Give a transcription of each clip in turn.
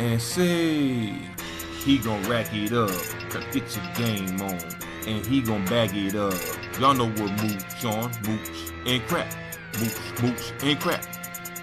and say he gon' rack it up, get your game on, and he gon' bag it up. Y'all know what Mooch on, Mooch and Crap, Mooch and Crap,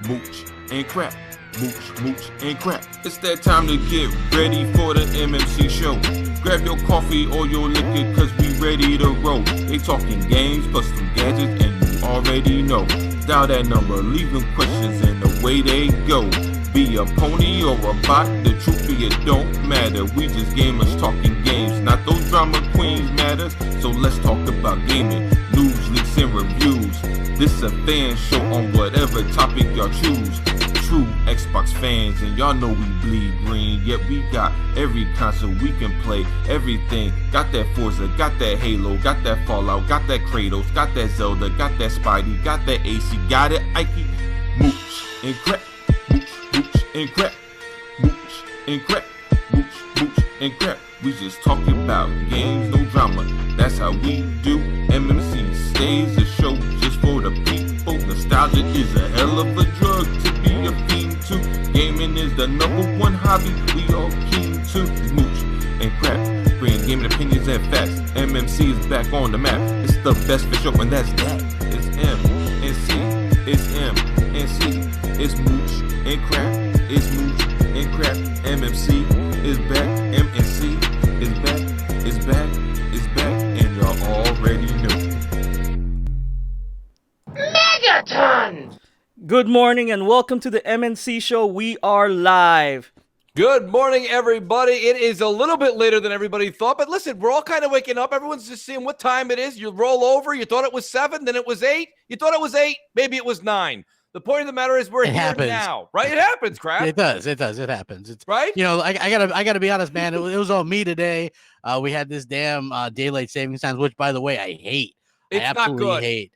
Mooch and Crap, Mooch and Crap. It's that time to get ready for the M&C show. Grab your coffee or your liquor, cause we ready to roll. They talking games, plus some gadgets, and you already know. Dial that number, leave them questions, and away they go. Be a pony or a bot, the truth be it don't matter. We just gamers talking games, not those drama queens matters. So let's talk about gaming, news, leaks, and reviews. This a fan show on whatever topic y'all choose. True Xbox fans, and y'all know we bleed green. Yet we got every console we can play, everything. Got that Forza, got that Halo, got that Fallout, got that Kratos, got that Zelda, got that Spidey, got that AC, got it Ike, Mooch and Crap. And crap, Mooch and Crap, Mooch and Crap. We just talking about games, no drama. That's how we do. M&C stays a show just for the people. Nostalgia is a hell of a drug to be a fiend to. Gaming is the #1 hobby we all keen to. Mooch and Crap, bringing gaming opinions and facts. M&C is back on the map. It's the best for show, and that's that. It's M&C, it's M&C, it's Mooch and Crap. It's Mooch and Crap. M&C is back. M&C is back. It's back. It's back. And y'all already know. Megaton! Good morning and welcome to the M&C show. We are live. Good morning, everybody. It is a little bit later than everybody thought, but listen, we're all kind of waking up. Everyone's just seeing what time it is. You roll over. You thought it was 7, then it was 8. You thought it was 8, maybe it was 9. The point of the matter is we're here now, right? It happens, Crap. It does. It happens. It's right. You know, I gotta be honest, man. It was all me today. We had this damn daylight savings times, which, by the way, I hate. It's I absolutely not good. hate.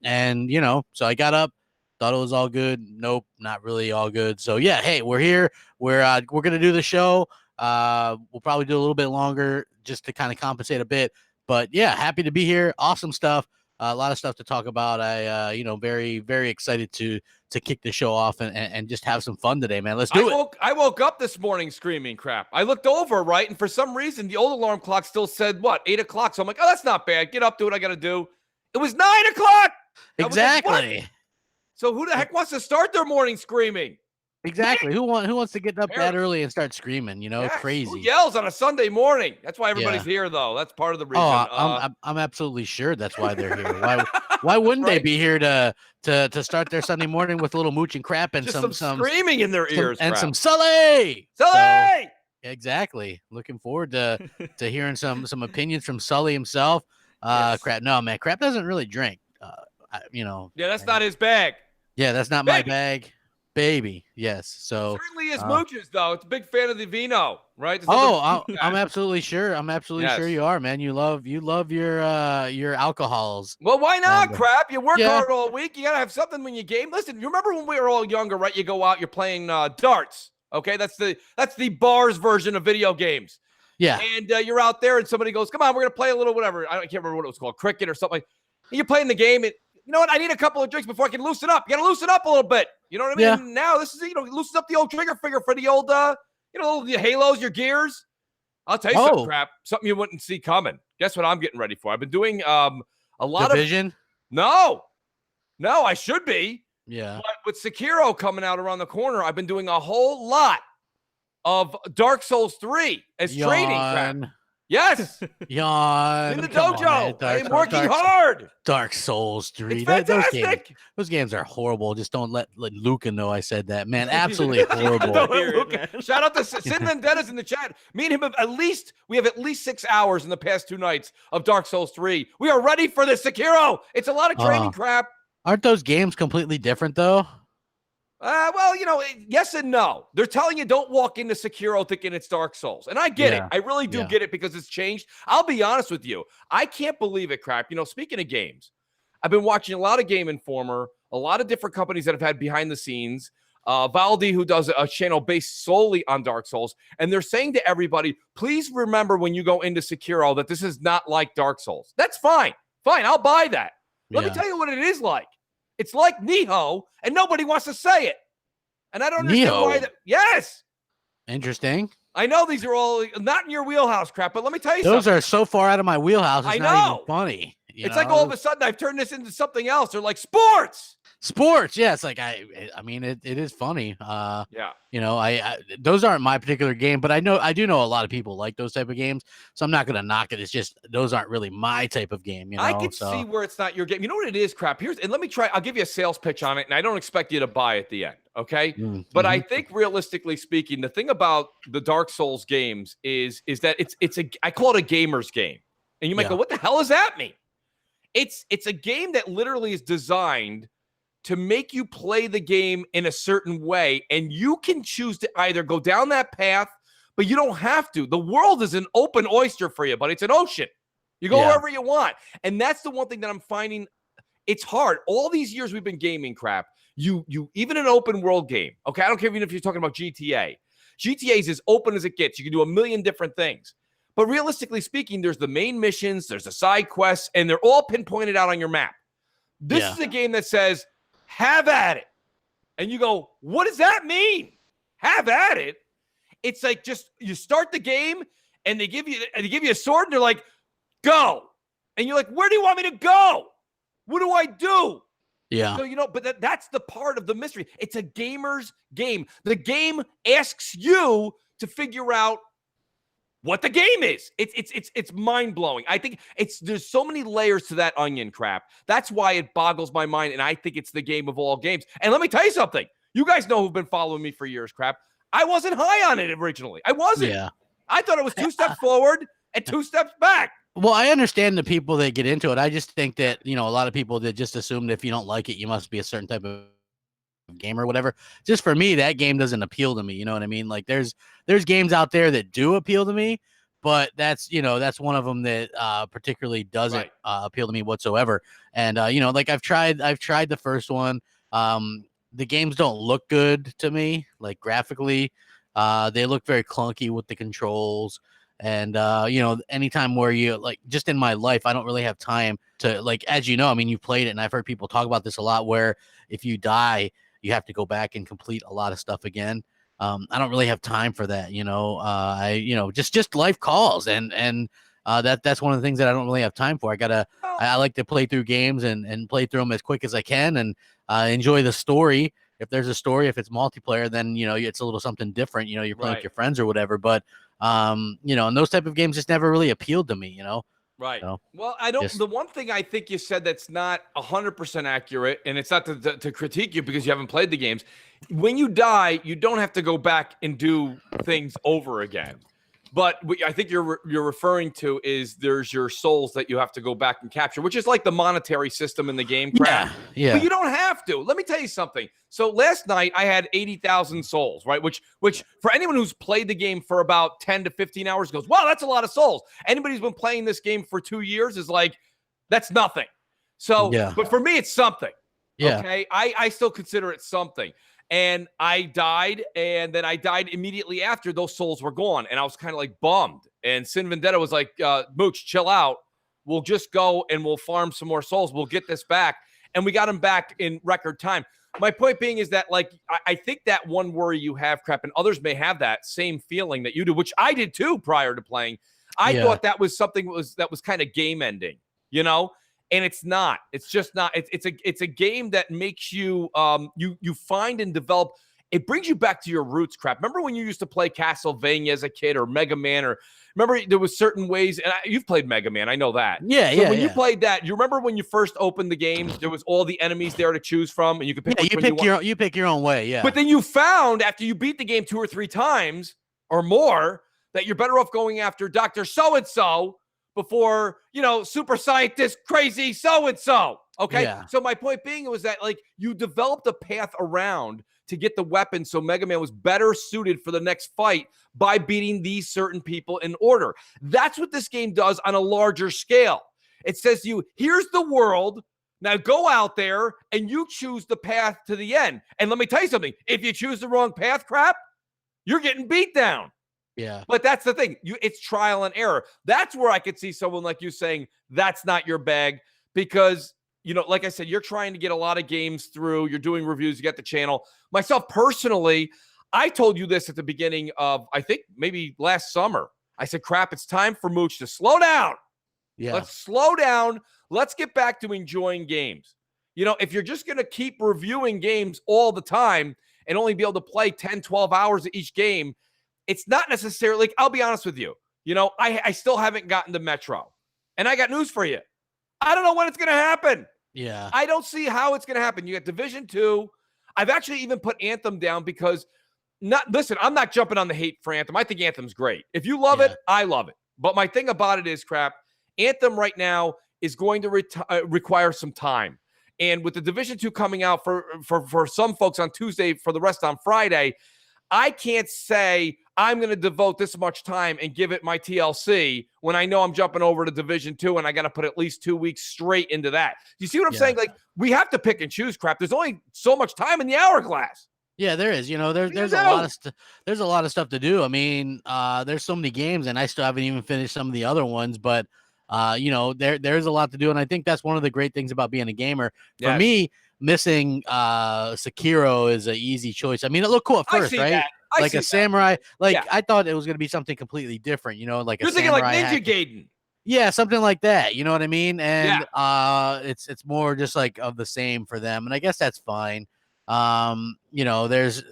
And you know, so I got up, thought it was all good. Nope, not really all good. So yeah, hey, we're here. We're gonna do the show. We'll probably do a little bit longer just to kind of compensate a bit. But yeah, happy to be here. Awesome stuff. A lot of stuff to talk about. I, very, very excited to kick the show off and just have some fun today, man. Let's do it. I woke up this morning screaming, Crap. I looked over, right, and for some reason, the old alarm clock still said, 8 o'clock? So I'm like, oh, that's not bad. Get up, do what I got to do. It was 9 o'clock. Exactly. Like, so who the heck wants to start their morning screaming? Exactly. Who wants to get up that early and start screaming? You know, yes. Crazy. Who yells on a Sunday morning? That's why everybody's here, though. That's part of the reason. Oh, I'm absolutely sure that's why they're here. Why wouldn't they be here to start their Sunday morning with a little Mooch and Crap and some screaming in their ears and some Sully? Sully. So, exactly. Looking forward to hearing some opinions from Sully himself. Yes. Crap. No, man. Crap doesn't really drink. Yeah, that's not his bag. Yeah, that's not my bag. Baby, yes. So certainly is Mooch's, though. It's a big fan of the vino, right? I'm absolutely sure. I'm absolutely sure you are, man. You love your alcohols. Well, why not, Crap? You work hard all week. You gotta have something when you game. Listen, you remember when we were all younger, right? You go out, you're playing darts. Okay, that's the bars version of video games. Yeah, and you're out there, and somebody goes, "Come on, we're gonna play a little whatever." I can't remember what it was called, cricket or something. And you're playing the game, and you know what? I need a couple of drinks before I can loosen up. You gotta loosen up a little bit. You know what I mean? Yeah. Now this is, loosens up the old trigger finger for the old, the halos, your gears. I'll tell you something, Crap. Something you wouldn't see coming. Guess what I'm getting ready for? I've been doing a lot Division? No, I should be. Yeah. But with Sekiro coming out around the corner, I've been doing a whole lot of Dark Souls 3 as training, Crap. Yes. Yawn. In the dojo. I'm working hard. Dark Souls 3. It's fantastic. Those games are horrible. Just don't let Luca know I said that, man. Absolutely horrible. Shout out to Sin Vendettas in the chat. Me and him have at least 6 hours in the past 2 nights of Dark Souls 3. We are ready for the Sekiro. It's a lot of training, Crap. Aren't those games completely different, though? Well, yes and no. They're telling you don't walk into Sekiro thinking it's Dark Souls. And I get it. I really do get it because it's changed. I'll be honest with you. I can't believe it, Crap. Speaking of games, I've been watching a lot of Game Informer, a lot of different companies that have had behind the scenes. Valdi, who does a channel based solely on Dark Souls. And they're saying to everybody, please remember when you go into Sekiro that this is not like Dark Souls. That's fine. Fine. I'll buy that. Let me tell you what it is like. It's like Niho, and nobody wants to say it. And I don't understand why. Yes. Interesting. I know these are all not in your wheelhouse, Crap, but let me tell you Those something. are so far out of my wheelhouse. It's I not even know. funny. It's like all of a sudden I've turned this into something else. They're like sports. Sports, yeah. It's like I mean, it is funny. Yeah. You know, I those aren't my particular game, but I do know a lot of people like those type of games, so I'm not gonna knock it. It's just those aren't really my type of game. You know, I can see where it's not your game. You know what it is, Crap? And let me try. I'll give you a sales pitch on it, and I don't expect you to buy at the end, okay? Mm-hmm. But I think realistically speaking, the thing about the Dark Souls games is that I call it a gamer's game, and you might go, "What the hell does that mean?" It's a game that literally is designed to make you play the game in a certain way, and you can choose to either go down that path, but you don't have to. The world is an open oyster for you, but it's an ocean. You go wherever you want. And that's the one thing that I'm finding it's hard. All these years we've been gaming, Crap, you even an open world game, okay? I don't care even if you're talking about GTA. GTA is as open as it gets. You can do a million different things. But realistically speaking, there's the main missions, there's the side quests, and they're all pinpointed out on your map. This is a game that says, have at it. And you go, what does that mean? Have at it? It's like just you start the game and they give you a sword and they're like, go. And you're like, where do you want me to go? What do I do? Yeah. So, but that's the part of the mystery. It's a gamer's game. The game asks you to figure out what the game is. It's mind-blowing. I think there's so many layers to that onion, Crap. That's why it boggles my mind, and I think it's the game of all games. And let me tell you something. You guys know who've been following me for years, Crap. I wasn't high on it originally. I wasn't. Yeah. I thought it was 2 steps forward and 2 steps back. Well, I understand the people that get into it. I just think that, a lot of people that just assume that if you don't like it, you must be a certain type of game or whatever. Just for me, that game doesn't appeal to me. You know what I mean? Like there's games out there that do appeal to me, but that's one of them that particularly doesn't appeal to me whatsoever. And like I've tried the first one. The games don't look good to me, like graphically. They look very clunky with the controls. And anytime where you like, just in my life, I don't really have time to, like, as you know, I mean, you played it and I've heard people talk about this a lot, where if you die, you have to go back and complete a lot of stuff again. I don't really have time for that. Just life calls. And that's one of the things that I don't really have time for. I like to play through games and play through them as quick as I can and enjoy the story. If there's a story, if it's multiplayer, then, it's a little something different, you're playing with your friends or whatever. But, and those type of games just never really appealed to me, Right. So, well, the one thing I think you said that's not 100% accurate, and it's not to critique you because you haven't played the games. When you die, you don't have to go back and do things over again. But what I think you're referring to is there's your souls that you have to go back and capture, which is like the monetary system in the game, Crap. Yeah. But you don't have to. Let me tell you something. So last night I had 80,000 souls, right? Which for anyone who's played the game for about 10 to 15 hours goes, wow, that's a lot of souls. Anybody who's been playing this game for 2 years is like, that's nothing. So, but for me, it's something. Yeah. Okay. I still consider it something. And I died, and then I died immediately after those souls were gone. And I was kind of like bummed. And Sin Vendetta was like, Mooch, chill out. We'll just go and we'll farm some more souls. We'll get this back. And we got them back in record time. My point being is that, like, I think that one worry you have, Crap, and others may have that same feeling that you do, which I did too prior to playing. I thought that was something that was kind of game ending, And it's not. It's just not. It's a game that makes you you find and develop. It brings you back to your roots, Crap. Remember when you used to play Castlevania as a kid, or Mega Man, or remember there was certain ways. And you've played Mega Man, I know that. Yeah, so when you played that, you remember when you first opened the game, there was all the enemies there to choose from, and you could pick. You pick your own way. Yeah. But then you found after you beat the game 2 or 3 times or more that you're better off going after Dr. So-and-so before, super scientist, crazy so-and-so. Okay. Yeah. So my point being was that, like, you developed a path around to get the weapon. So Mega Man was better suited for the next fight by beating these certain people in order. That's what this game does on a larger scale. It says to you, here's the world. Now go out there and you choose the path to the end. And let me tell you something. If you choose the wrong path, Crap, you're getting beat down. Yeah. But that's the thing. It's trial and error. That's where I could see someone like you saying that's not your bag because, like I said, you're trying to get a lot of games through. You're doing reviews. You got the channel. Myself personally, I told you this at the beginning of, I think maybe last summer. I said, crap, it's time for Mooch to slow down. Yeah. Let's slow down. Let's get back to enjoying games. If you're just going to keep reviewing games all the time and only be able to play 10, 12 hours of each game, it's not necessarily, like, I'll be honest with you. I still haven't gotten to Metro. And I got news for you. I don't know when it's going to happen. Yeah. I don't see how it's going to happen. You got Division 2. I've actually even put Anthem down because listen, I'm not jumping on the hate for Anthem. I think Anthem's great. If you love it, I love it. But my thing about it is, crap, Anthem right now is going to require some time. And with the Division 2 coming out for some folks on Tuesday, for the rest on Friday, I can't say I'm going to devote this much time and give it my TLC when I know I'm jumping over to Division 2 and I got to put at least 2 weeks straight into that. You see what I'm saying? Like, we have to pick and choose, crap. There's only so much time in the hourglass. Yeah, there is. There's a lot of stuff to do. I mean, there's so many games, and I still haven't even finished some of the other ones. But there's a lot to do, and I think that's one of the great things about being a gamer. For me, missing Sekiro is an easy choice. I mean, it looked cool at first, right? Like a samurai. I thought it was going to be something completely different. Like you're thinking like Ninja Gaiden. Yeah, something like that. You know what I mean? And it's more just like of the same for them, and I guess that's fine. There's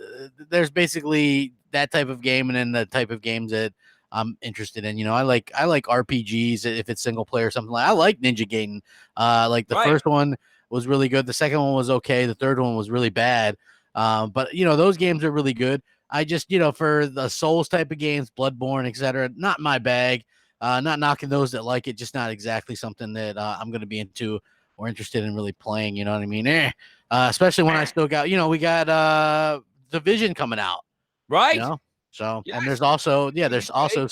basically that type of game, and then the type of games that I'm interested in. I like RPGs if it's single player or something like. I like Ninja Gaiden. Like the first one was really good. The second one was okay. The third one was really bad. But those games are really good. I just for the Souls type of games, Bloodborne, etc., not my bag. Not knocking those that like it, just not exactly something that I'm going to be into or interested in really playing. You know what I mean? Especially when I still got, we got Division coming out, right? So and there's also there's also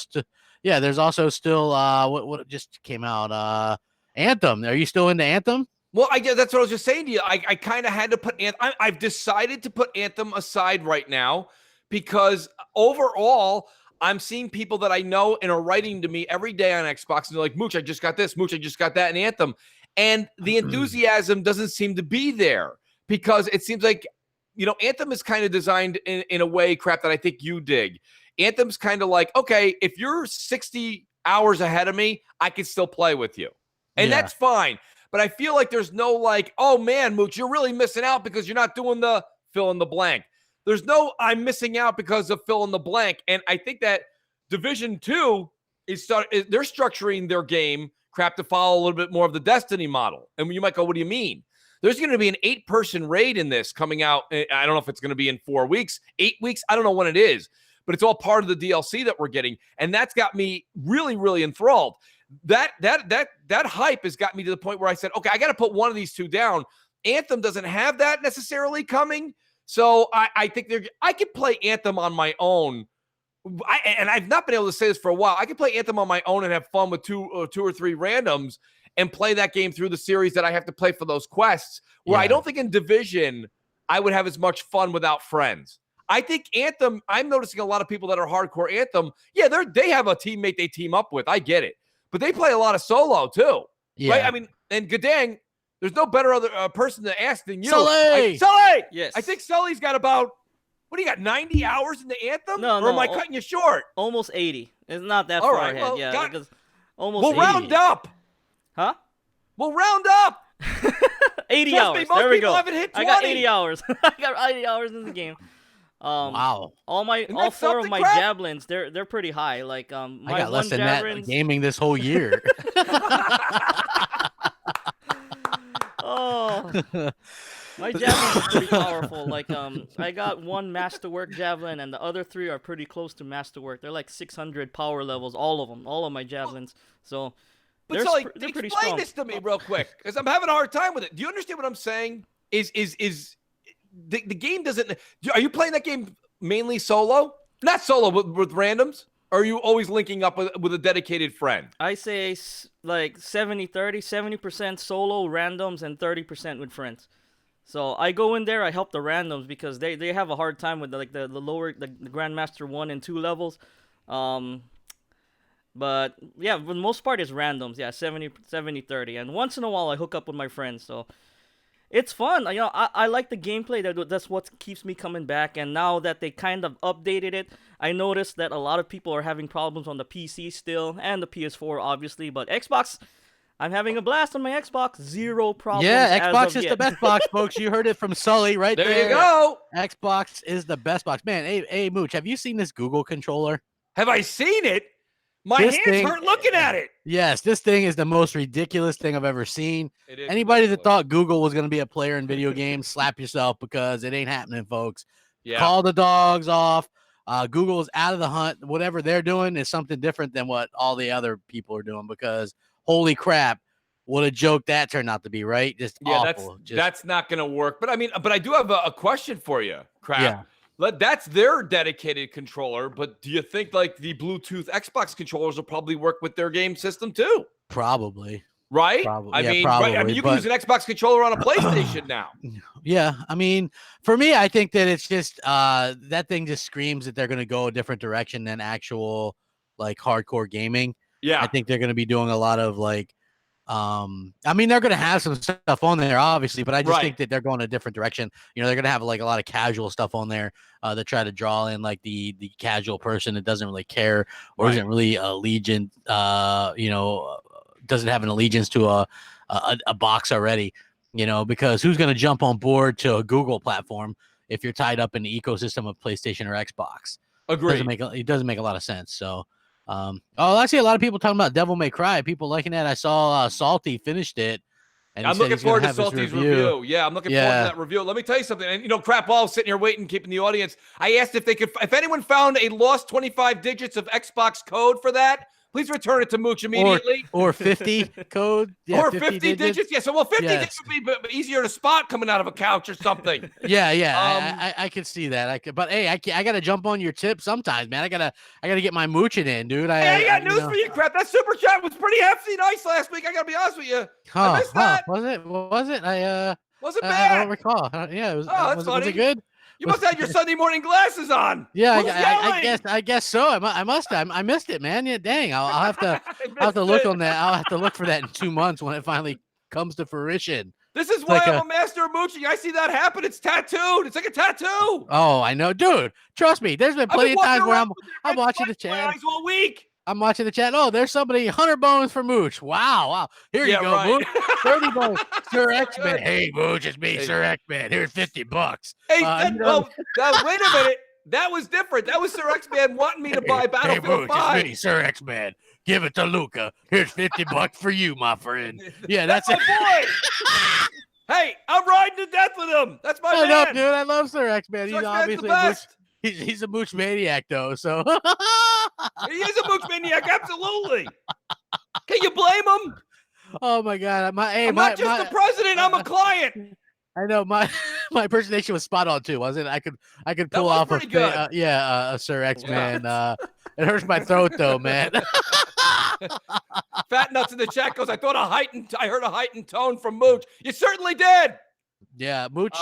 still what just came out, Anthem. Are you still into Anthem? Well, that's what I was just saying to you. I kind of had to put Anthem. I've decided to put Anthem aside right now because overall, I'm seeing people that I know and are writing to me every day on Xbox, and they're like, Mooch, I just got this. Mooch, I just got that in Anthem. And the enthusiasm doesn't seem to be there because it seems like, Anthem is kind of designed in a way, crap, that I think you dig. Anthem's kind of like, okay, if you're 60 hours ahead of me, I can still play with you. And that's fine. But I feel like there's no like, oh man, Mooch, you're really missing out because you're not doing the fill in the blank. There's no, I'm missing out because of fill in the blank. And I think that Division 2 they're structuring their game, crap, to follow a little bit more of the Destiny model. And you might go, what do you mean? There's going to be an 8-person raid in this coming out. I don't know if it's going to be in 4 weeks, 8 weeks. I don't know when it is, but it's all part of the DLC that we're getting. And that's got me really, really enthralled. That hype has got me to the point where I said, okay, I got to put one of these two down. Anthem doesn't have that necessarily coming. So I think I could play Anthem on my own. And I've not been able to say this for a while. I could play Anthem on my own and have fun with two or three randoms and play that game through the series that I have to play for those quests, where I don't think in Division I would have as much fun without friends. I think Anthem, I'm noticing a lot of people that are hardcore Anthem, they have a teammate they team up with. I get it. But they play a lot of solo too, right? I mean, and Gadang, there's no better other person to ask than you. Sully! Yes. I think Sully's got about, what do you got, 90 hours in the Anthem? No, or am I cutting you short? Almost 80. It's not that far ahead. Well, because almost we'll 80. round up. Huh? We'll round up. 80 Trust hours. Me, most there we people go. Haven't hit 20. I got 80 hours. I got 80 hours in the game. Wow. All 4 of my javelins, they're pretty high. Like my I got less than that gaming this whole year. Oh, my javelins are pretty powerful. Like I got one masterwork javelin, and the other 3 are pretty close to masterwork. They're like 600 power levels, all of them, all of my javelins. So, but they're pretty explain strong. this to me real quick, because I'm having a hard time with it. Do you understand what I'm saying? Is the game doesn't? Are you playing that game mainly solo? Not solo, with randoms? Or are you always linking up with a dedicated friend? I say like 70-30, 70% solo, randoms, and 30% with friends. So I go in there, I help the randoms because they have a hard time with the lower, the Grandmaster 1 and 2 levels. But yeah, for the most part it's randoms. Yeah, 70-30. And once in a while I hook up with my friends. So It's fun. You know, I like the gameplay. That's what keeps me coming back. And now that they kind of updated it, I noticed that a lot of people are having problems on the PC still, and the PS4 obviously. But Xbox, I'm having a blast on my Xbox. Zero problems. Yeah, Xbox as of is yet. the best box, folks. You heard it from Sully right there. There you go. Xbox is the best box. Man, hey, Mooch, have you seen this Google controller? Have I seen it? My hands hurt looking at it. Yes, this thing is the most ridiculous thing I've ever seen. Anybody that thought Google was going to be a player in video games, slap yourself, because it ain't happening, folks. Yeah. Call the dogs off. Google is out of the hunt. Whatever they're doing is something different than what all the other people are doing, because holy crap, what a joke that turned out to be, right? Just awful. That's not going to work. But I do have a question for you, Crap. Yeah. That's their dedicated controller, but do you think like the Bluetooth Xbox controllers will probably work with their game system too? Probably. Right? Probably. I mean, probably, right? I mean, you can use an Xbox controller on a PlayStation now. Yeah. I mean, for me, I think that it's just that thing just screams that they're going to go a different direction than actual like hardcore gaming. Yeah. I think they're going to be doing a lot of like, I mean, they're going to have some stuff on there, obviously, but I just think that they're going a different direction. You know, they're going to have like a lot of casual stuff on there that try to draw in like the casual person that doesn't really care or isn't really allegiant, doesn't have an allegiance to a box already, you know, because who's going to jump on board to a Google platform if you're tied up in the ecosystem of PlayStation or Xbox? Agreed. It doesn't make a lot of sense. So, I see a lot of people talking about Devil May Cry. People liking that. I saw Salty finished it. And I'm looking forward to Salty's review. Yeah, I'm looking forward to that review. Let me tell you something. And, you know, Crap, while I was sitting here waiting, keeping the audience, I asked if anyone found a lost 25 digits of Xbox code for that, please return it to Mooch immediately. Or 50 code. Yeah, or 50 digits. Yeah, so, 50 digits would be easier to spot coming out of a couch or something. Yeah. I could see that. But, hey, I got to jump on your tip sometimes, man. I gotta get my mooching in, dude. I got news for you, Crap. That super chat was pretty hefty nice last week. I got to be honest with you. I missed that. Was it? Wasn't bad. I don't recall. Yeah, it was. That's funny. Was it good? You must have had your Sunday morning glasses on. Yeah, I guess so. I must have. I missed it, man. Yeah, dang. I'll have to look on that. I'll have to look for that in 2 months when it finally comes to fruition. This is why I'm a master of mooching. I see that happen. It's tattooed. It's like a tattoo. Oh, I know, dude. Trust me. There's been plenty of times where I'm watching the chat. All week. I'm watching the chat. Oh, there's somebody 100 bones for Mooch. Wow. Here you go, Mooch. 30 bones. Sir X-Man. Hey, Mooch, it's me, Sir X-Man. Here's $50. Hey, wait a minute. That was different. That was Sir X-Man wanting me to buy Battlefield 5. It's me, Sir X-Man. Give it to Luca. Here's $50 for you, my friend. Yeah, that's it. My boy. Hey, I'm riding to death with him. That's my man. I love, dude. I love Sir X-Man. He's obviously the best. He's a mooch maniac, though. So he is a mooch maniac, absolutely. Can you blame him? Oh my God! I'm not just the president. I'm a client. I know my impersonation was spot on too, wasn't it? I could pull off a Sir X-Man. Yeah. It hurts my throat though, man. Fat Nuts in the chat goes, I heard a heightened tone from Mooch. You certainly did. Yeah, Mooch.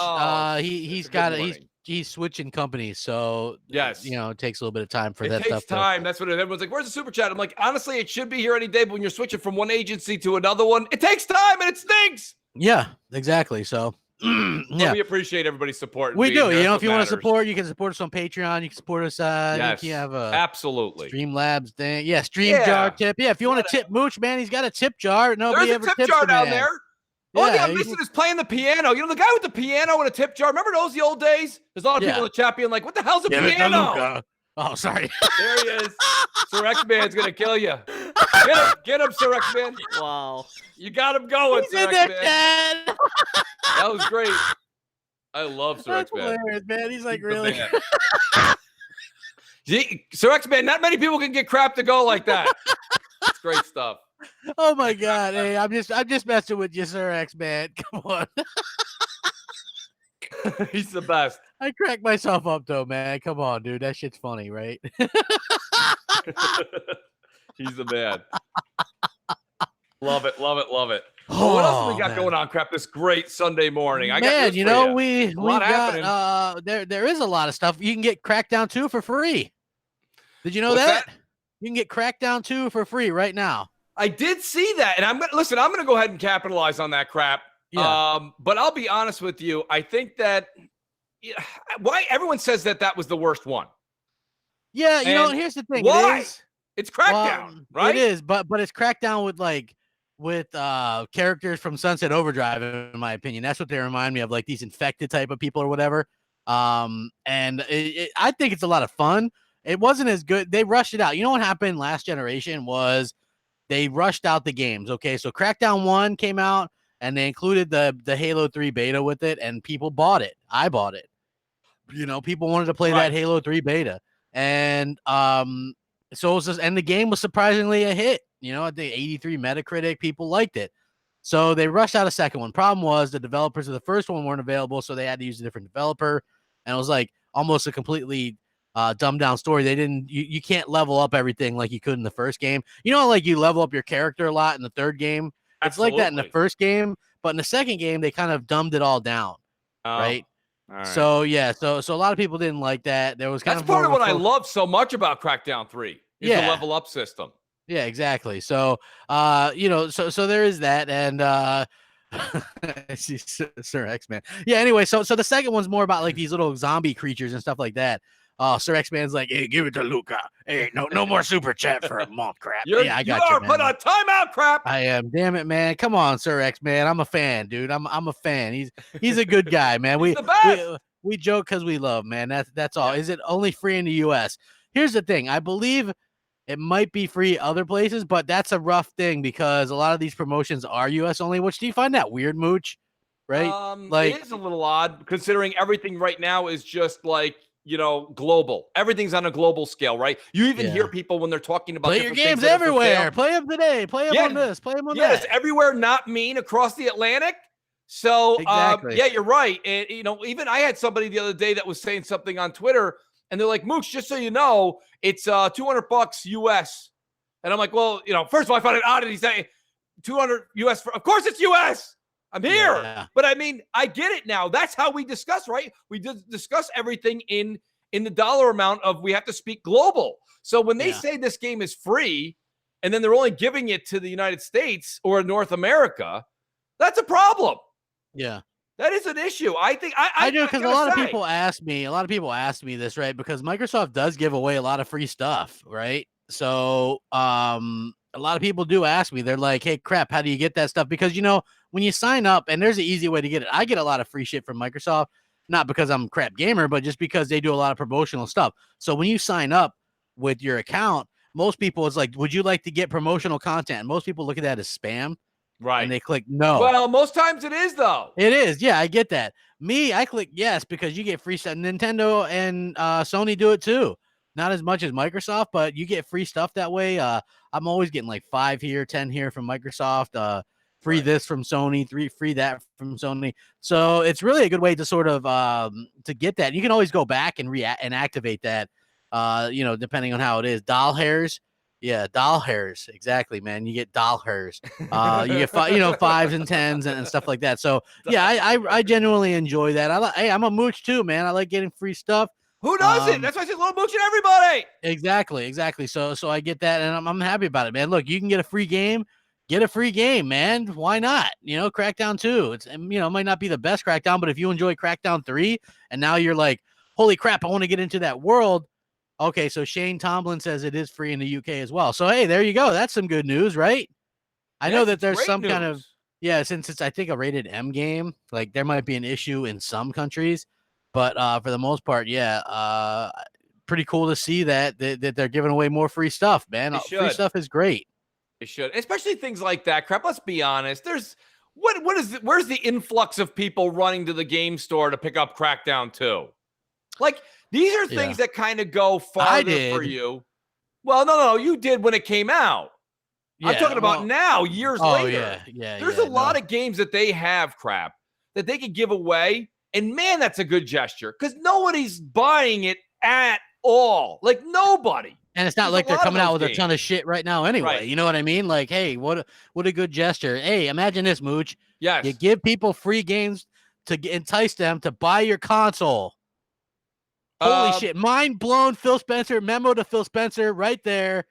He's switching companies, so yes, it takes a little bit of time for that stuff. It takes time. That's what everyone's like. Where's the super chat? I'm like, honestly, it should be here any day. But when you're switching from one agency to another one, it takes time and it stinks. Yeah, exactly. So, we appreciate everybody's support. We do. If you want to support, you can support us on Patreon. You can support us. Yes, you have a absolutely Streamlabs thing. Yeah, Jar tip. Yeah, if you want to tip Mooch, man, he's got a tip jar. Nobody ever tips jar down man. there. All I'm missing is playing the piano. You know, the guy with the piano and a tip jar. Remember the old days? There's a lot of people in the chat being like, what the hell's a piano? Oh, sorry. There he is. Sir X-Man's going to kill you. Get him, Sir X-Man. Wow. You got him going, Sir X-Man. That was great. I love Sir X-Man. Man. He's like, really? Sir X-Man, not many people can get crap to go like that. It's great stuff. Oh my God! Hey, I'm just messing with you, Sir X-Man. Come on. He's the best. I crack myself up though, man. Come on, dude. That shit's funny, right? He's the man. Love it. Well, what else have we got going on, Crap, this great Sunday morning? We got there is a lot of stuff. You can get Crackdown 2 for free. Did you know that? You can get Crackdown 2 for free right now. I did see that, and I'm gonna go ahead and capitalize on that, Crap. Yeah. But I'll be honest with you. I think that why everyone says that was the worst one. Yeah, And here's the thing. why? It is. It's Crackdown, right? It is, but it's Crackdown with characters from Sunset Overdrive, in my opinion. That's what they remind me of, like these infected type of people or whatever. And I think it's a lot of fun. It wasn't as good. They rushed it out. You know what happened last generation was they rushed out the games. Okay, so Crackdown 1 came out and they included the Halo 3 beta with it, and people bought it. I bought it. People wanted to play that Halo 3 beta. And so it was just, and the game was surprisingly a hit. I think 83 Metacritic, people liked it. So they rushed out a second one. Problem was the developers of the first one weren't available, so they had to use a different developer. And it was like almost a completely dumbed down story. They didn't, you can't level up everything like you could in the first game. Like you level up your character a lot in the third game. It's like that in the first game, but in the second game, they kind of dumbed it all down. Right. Right. So yeah, so a lot of people didn't like that. There was that's part of what I love so much about Crackdown 3 is the level up system. Yeah, exactly. So so there is that, and Sir X-Man. Yeah, anyway, so the second one's more about like these little zombie creatures and stuff like that. Sir X-Man's like, hey, give it to Luca. Hey, no more super chat for a month, crap. I got you, man. Put on timeout, crap. I am. Damn it, man. Come on, Sir X-Man. I'm a fan, dude. I'm a fan. He's a good guy, man. He's the best. We joke because we love, man. That's all. Yeah. Is it only free in the U.S.? Here's the thing. I believe it might be free other places, but that's a rough thing because a lot of these promotions are U.S. only. Which do you find that weird, Mooch? Right? It is a little odd considering everything right now is just like, global. Everything's on a global scale, right? You even hear people when they're talking about play your games everywhere. Play them today. Play them on this. Play them on that. It's everywhere, not mean across the Atlantic. So, exactly. You're right. And, even I had somebody the other day that was saying something on Twitter, and they're like, Mooch, just so you know, it's $200 US. And I'm like, well, first of all, I found it odd that he's saying 200 US. Of course it's US. I'm here. Yeah. But I mean, I get it now. That's how we discuss, right? We discuss everything in the dollar amount of we have to speak global. So when they say this game is free and then they're only giving it to the United States or North America, that's a problem. Yeah. That is an issue. I think I do, because a lot of people ask me this, right? Because Microsoft does give away a lot of free stuff, right? So a lot of people do ask me. They're like, hey, crap, how do you get that stuff? Because when you sign up, and there's an easy way to get it. I get a lot of free shit from Microsoft, not because I'm CrapGamer, but just because they do a lot of promotional stuff. So when you sign up with your account, most people, it's like, would you like to get promotional content? And most people look at that as spam. Right. And they click no. Well, most times it is, though. It is. Yeah, I get that. Me, I click yes because you get free stuff. Nintendo and Sony do it too. Not as much as Microsoft, but you get free stuff that way. I'm always getting like 5 here, 10 here from Microsoft. Free this from Sony, free that from Sony. So it's really a good way to sort of to get that. You can always go back and activate that. Depending on how it is. Doll hairs. Yeah, doll hairs. Exactly, man. You get doll hairs. You get 5s and 10s and stuff like that. So yeah, I genuinely enjoy that. I'm a mooch too, man. I like getting free stuff. Who doesn't? That's why I say little mooch and everybody. Exactly. So I get that, and I'm happy about it, man. Look, you can get a free game. Get a free game, man. Why not? Crackdown 2. It's it might not be the best Crackdown, but if you enjoy Crackdown 3, and now you're like, holy crap, I want to get into that world. Okay, so Shane Tomlin says it is free in the UK as well. So hey, there you go. That's some good news, right? I know that there's some kind of since it's I think a rated M game, like there might be an issue in some countries, but for the most part, pretty cool to see that they're giving away more free stuff, man. Free stuff is great. It should, especially things like that. Crap. Let's be honest. There's where's the influx of people running to the game store to pick up Crackdown 2? Like these are things that kind of go farther for you. Well, no, you did when it came out. Yeah, I'm talking about now, years later. There's a lot of games that they have, crap, that they could give away, and man, that's a good gesture because nobody's buying it at all. Like nobody. And it's not like they're coming out with a ton of shit right now anyway. Right. You know what I mean? Like, hey, what a good gesture. Hey, imagine this, Mooch. Yes. You give people free games to entice them to buy your console. Holy shit. Mind blown, Phil Spencer. Memo to Phil Spencer right there.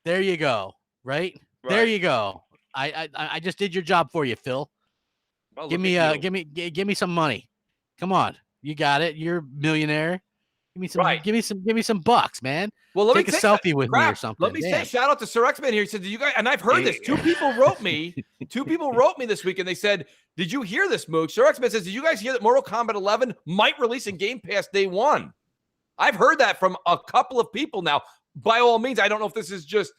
There you go. Right? There you go. I just did your job for you, Phil. Well, Give me some money. Come on, you got it. You're a millionaire. Give me some bucks, man. Well, let Take me a selfie with me or something. Let me say shout out to Sir X-Man here. He said, "Did you guys?" And I've heard this. Two people wrote me this week, and they said, "Did you hear this, Mooch?" Sir X-Man says, "Did you guys hear that Mortal Kombat 11 might release in Game Pass day one?" I've heard that from a couple of people now. By all means, I don't know if this is just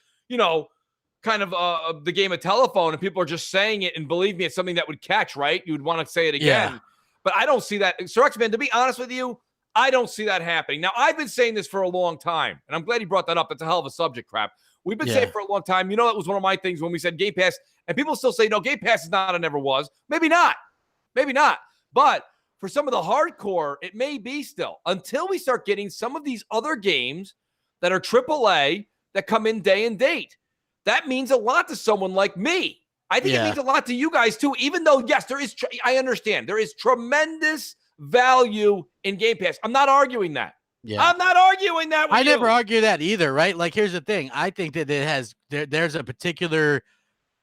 kind of the game of telephone, and people are just saying it. And believe me, it's something that would catch. Right? You would want to say it again, but I don't see that, Sir X-Man. To be honest with you, I don't see that happening. Now, I've been saying this for a long time, and I'm glad you brought that up. It's a hell of a subject, Crap. We've been saying for a long time. That was one of my things when we said Game Pass, and people still say, no, Game Pass is not and never was. Maybe not. But for some of the hardcore, it may be still until we start getting some of these other games that are AAA that come in day and date. That means a lot to someone like me. I think it means a lot to you guys, too, even though, yes, there is, I understand, there is tremendous value in Game Pass. I'm not arguing that. Yeah. I'm not arguing that with I never argue that either, right? Like, here's the thing. I think that it has there's a particular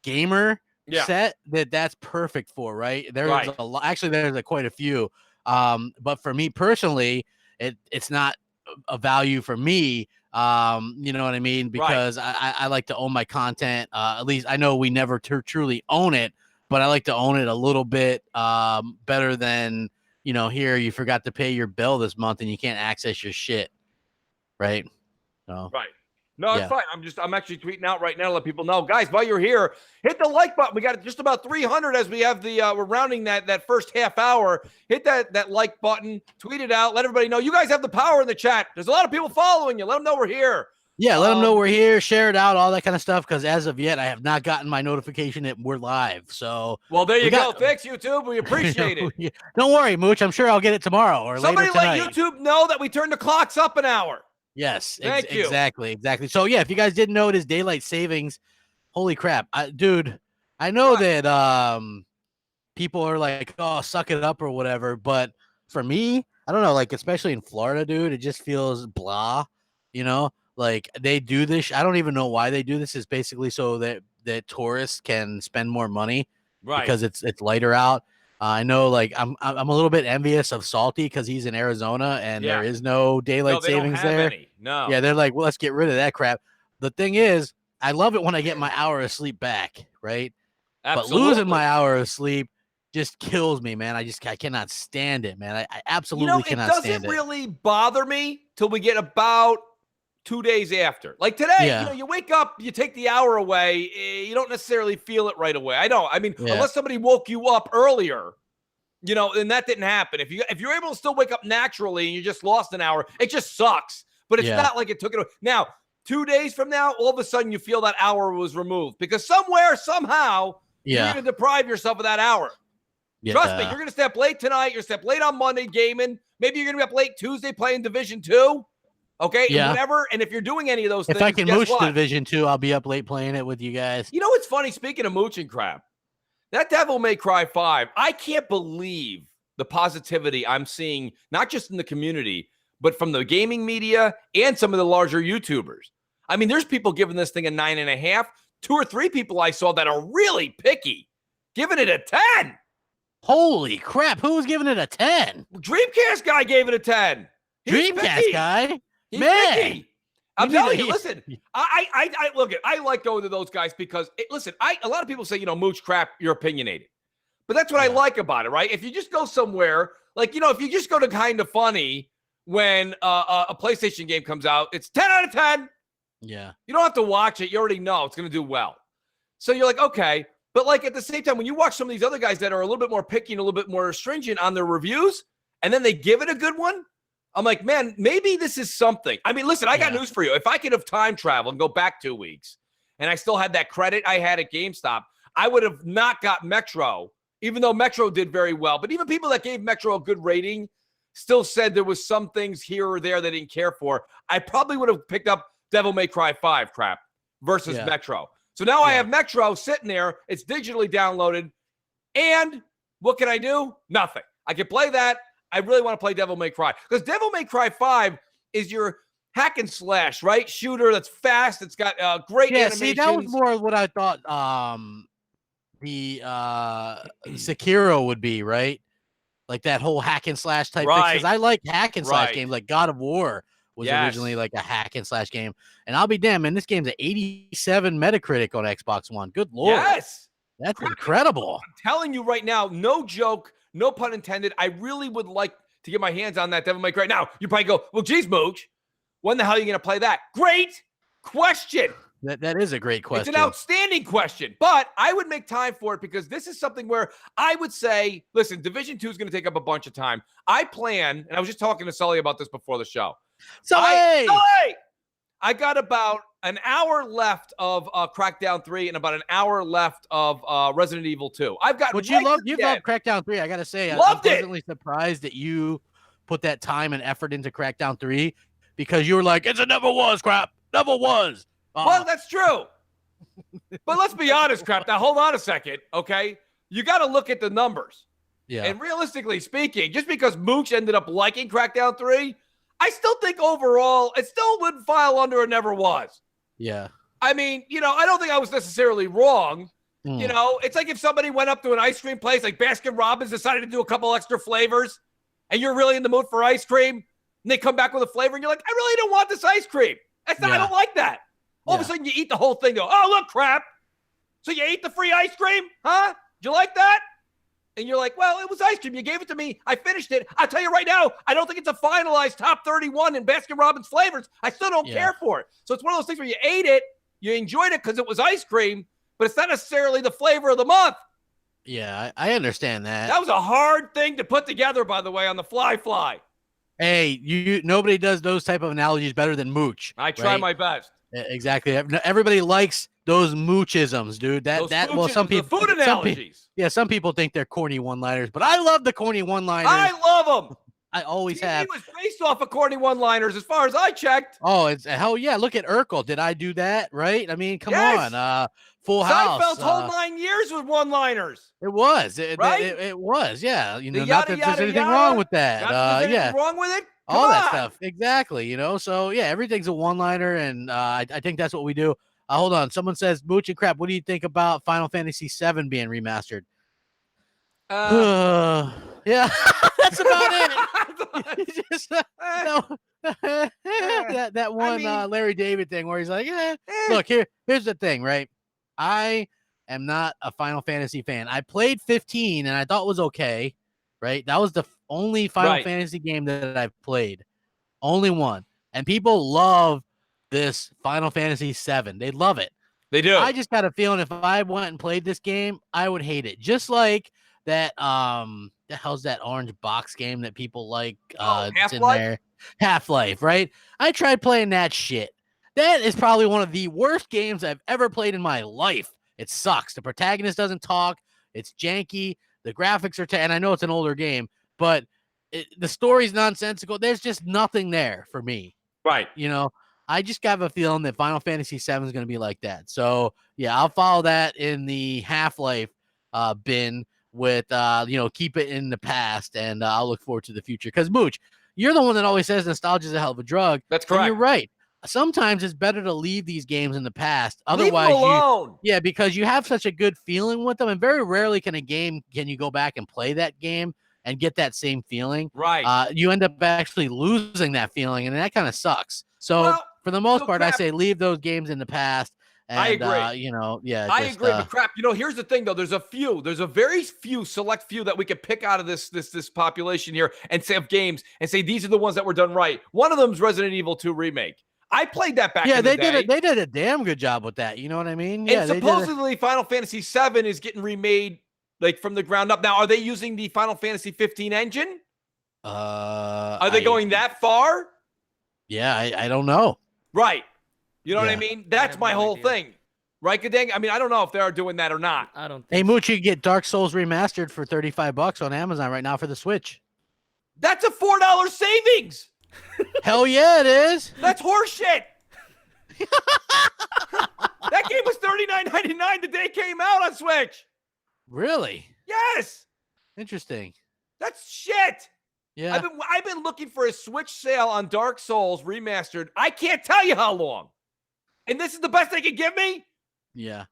gamer set that's perfect for, right? There's a lot. Actually, there's quite a few. But for me personally, it's not a value for me. You know what I mean? Because I like to own my content. At least I know we never truly own it, but I like to own it a little bit better than here you forgot to pay your bill this month and you can't access your shit. Right. So. Right. No, it's fine. I'm actually tweeting out right now to let people know. Guys, while you're here, hit the like button. We got just about 300 as we have we're rounding that first half hour. Hit that like button, tweet it out, let everybody know. You guys have the power in the chat. There's a lot of people following you. Let them know we're here. Yeah, let them know we're here, share it out, all that kind of stuff, because as of yet, I have not gotten my notification that we're live. So, well, there you go. Thanks, YouTube. We appreciate it. Don't worry, Mooch. I'm sure I'll get it tomorrow or somebody later tonight. Let YouTube know that we turned the clocks up an hour. Yes, Thank you. Exactly. So, yeah, if you guys didn't know it is daylight savings, holy crap. Dude, I know that people are like, oh, suck it up or whatever, but for me, I don't know, like, especially in Florida, dude, it just feels blah, Like they do this. I don't even know why they do this. Is basically so that tourists can spend more money, right? Because it's lighter out. I know, like I'm a little bit envious of Salty because he's in Arizona and there is no daylight savings there. No. Yeah, they're like, well, let's get rid of that crap. The thing is, I love it when I get my hour of sleep back, right? Absolutely. But losing my hour of sleep just kills me, man. I cannot stand it, man. I absolutely cannot stand it. It doesn't really bother me till we get about 2 days after. Like today, you wake up, you take the hour away, you don't necessarily feel it right away. I know. I mean, unless somebody woke you up earlier, and that didn't happen. If you're able to still wake up naturally and you just lost an hour, it just sucks. But it's not like it took it away. Now, 2 days from now, all of a sudden you feel that hour was removed because somewhere, somehow, you're going to deprive yourself of that hour. Yeah. Trust me, you're going to stay up late tonight. You're going to stay up late on Monday gaming. Maybe you're going to be up late Tuesday playing Division 2. Okay, whatever. And if you're doing any of those things, if I can mooch Division 2, I'll be up late playing it with you guys. You know what's funny? Speaking of mooching crap, that Devil May Cry 5, I can't believe the positivity I'm seeing, not just in the community, but from the gaming media and some of the larger YouTubers. I mean, there's people giving this thing a 9.5. 2 or 3 people I saw that are really picky, giving it a 10. Holy crap! Who was giving it a 10? Dreamcast guy gave it a 10. Dreamcast guy. He's picky. I'm telling you, listen, I look at, I like going to those guys because a lot of people say, Mooch crap, you're opinionated, but that's what I like about it, right? If you just go somewhere, like, if you just go to Kind of Funny when a PlayStation game comes out, it's 10 out of 10. Yeah. You don't have to watch it. You already know it's going to do well. So you're like, okay. But like at the same time, when you watch some of these other guys that are a little bit more picky and a little bit more stringent on their reviews, and then they give it a good one, I'm like, man, maybe this is something. I mean, listen, I got news for you. If I could have time travel and go back 2 weeks and I still had that credit I had at GameStop, I would have not got Metro, even though Metro did very well. But even people that gave Metro a good rating still said there was some things here or there they didn't care for. I probably would have picked up Devil May Cry 5 crap versus Metro. So now I have Metro sitting there. It's digitally downloaded. And what can I do? Nothing. I can play that. I really want to play Devil May Cry because Devil May Cry 5 is your hack and slash, right? Shooter that's fast. It's got great animations. See, that was more what I thought the Sekiro would be, right? Like that whole hack and slash type thing. Because I like hack and slash games. Like God of War was originally like a hack and slash game. And I'll be damned, man, this game's an 87 Metacritic on Xbox One. Good Lord. Yes. That's incredible. I'm telling you right now, no joke, no pun intended. I really would like to get my hands on that Devil May Cry. Now, you probably go, well, geez, Mooch, when the hell are you going to play that? Great question. That is a great question. It's an outstanding question, but I would make time for it because this is something where I would say, listen, Division 2 is going to take up a bunch of time. I plan, and I was just talking to Sully about this before the show. Sully! I got about an hour left of Crackdown 3 and about an hour left of Resident Evil 2. I've got. But you love Crackdown 3. I gotta say, I'm pleasantly surprised that you put that time and effort into Crackdown 3 because you were like, "It's a never was crap, never was." Well, that's true. But let's be honest, crap. Now hold on a second, okay? You got to look at the numbers. Yeah. And realistically speaking, just because Mooch ended up liking Crackdown 3. I still think overall, it still wouldn't file under a never was. Yeah. I mean, I don't think I was necessarily wrong. It's like if somebody went up to an ice cream place, like Baskin Robbins decided to do a couple extra flavors, and you're really in the mood for ice cream, and they come back with a flavor, and you're like, I really don't want this ice cream. I don't like that. All of a sudden, you eat the whole thing, go, oh, look, crap. So you ate the free ice cream? Huh? Did you like that? And you're like, well, it was ice cream. You gave it to me. I finished it. I'll tell you right now, I don't think it's a finalized top 31 in Baskin-Robbins flavors. I still don't care for it. So it's one of those things where you ate it, you enjoyed it because it was ice cream, but it's not necessarily the flavor of the month. Yeah, I understand that. That was a hard thing to put together, by the way, on the fly. Hey, nobody does those type of analogies better than Mooch. I try my best. Exactly. Everybody likes those Moochisms, dude. Some people food analogies. Some people think they're corny one-liners, but I love the corny one-liners. I love them. I always have. He was based off of corny one-liners, as far as I checked. Oh, it's hell yeah! Look at Urkel. Did I do that right? I mean, come on. Full House. Seinfeld's whole 9 years with one-liners. It was. Right? It was. Yeah. Not that there's anything wrong with that. Not that there's anything wrong with it. All that stuff. Exactly. So yeah, everything's a one-liner, and I think that's what we do. Hold on. Someone says, Mooch and Crap, what do you think about Final Fantasy VII being remastered? Yeah, that's about it. Just, that one Larry David thing where he's like, look, here's the thing, right? I am not a Final Fantasy fan. I played 15 and I thought it was okay, right? That was the only Final Fantasy game that I've played. Only one. And people love this Final Fantasy VII. They love it. They do. I just got a feeling if I went and played this game, I would hate it. Just like that, the hell's that orange box game that people like? It's in there. Half-Life, right? I tried playing that shit. That is probably one of the worst games I've ever played in my life. It sucks. The protagonist doesn't talk. It's janky. The graphics are and I know it's an older game, but the story's nonsensical. There's just nothing there for me. Right. I just have a feeling that Final Fantasy VII is going to be like that. So, yeah, I'll follow that in the Half-Life bin with, keep it in the past, and I'll look forward to the future. Because, Mooch, you're the one that always says nostalgia is a hell of a drug. That's correct. And you're right. Sometimes it's better to leave these games in the past. Otherwise, leave them alone. Because you have such a good feeling with them, and very rarely can you go back and play that game and get that same feeling. Right. You end up actually losing that feeling, and that kind of sucks. So for the most part, I say leave those games in the past. And, I agree. I agree. But crap, here's the thing though. There's a very few select few that we could pick out of this population here and say of games and say these are the ones that were done right. One of them is Resident Evil 2 remake. I played that back in the day. They did a damn good job with that. You know what I mean? And supposedly Final Fantasy VII is getting remade like from the ground up. Now, are they using the Final Fantasy 15 engine? Are they going that far? Yeah, I don't know. Right. You know what I mean? That's my whole thing. Right, Gadang? I mean, I don't know if they are doing that or not. I don't think Hey, Mooch, you can get Dark Souls remastered for $35 on Amazon right now for the Switch. That's a $4 savings. Hell yeah, it is. That's horseshit. That game was $39.99 the day it came out on Switch. Really? Yes. Interesting. That's shit. Yeah. I've been looking for a Switch sale on Dark Souls remastered. I can't tell you how long. And this is the best they can give me? Yeah.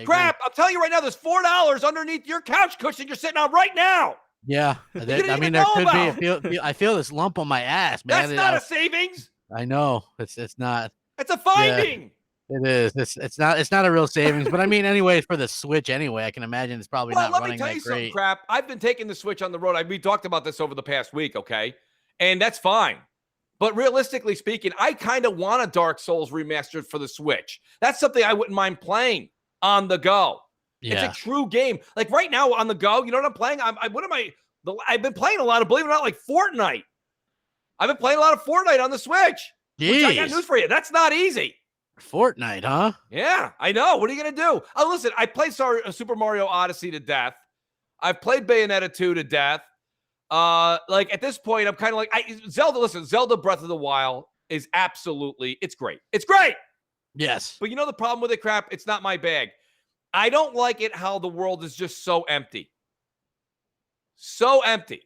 Crap, I'm telling you right now, there's $4 underneath your couch cushion you're sitting on right now. Yeah, I mean, there could be. I feel this lump on my ass, man. That's not a savings. I know it's not. It's a finding. Yeah, it is. It's not a real savings, but I mean, anyway, for the Switch, anyway, I can imagine it's probably not running that great. Let me tell you something, Crap. I've been taking the Switch on the road. We talked about this over the past week, okay, and that's fine. But realistically speaking, I kind of want a Dark Souls remastered for the Switch. That's something I wouldn't mind playing on the go. Yeah. It's a true game. Like right now on the go, you know what I'm playing? I've been playing a lot of, believe it or not, like Fortnite. I've been playing a lot of Fortnite on the Switch. Which I got news for you. That's not easy. Fortnite, huh? Yeah, I know. What are you going to do? Oh, listen, I played Super Mario Odyssey to death. I've played Bayonetta 2 to death. Like at this point, I'm kind of like Zelda Breath of the Wild is it's great. It's great. Yes. But you know the problem with it, Crap? It's not my bag. I don't like it how the world is just so empty. So empty.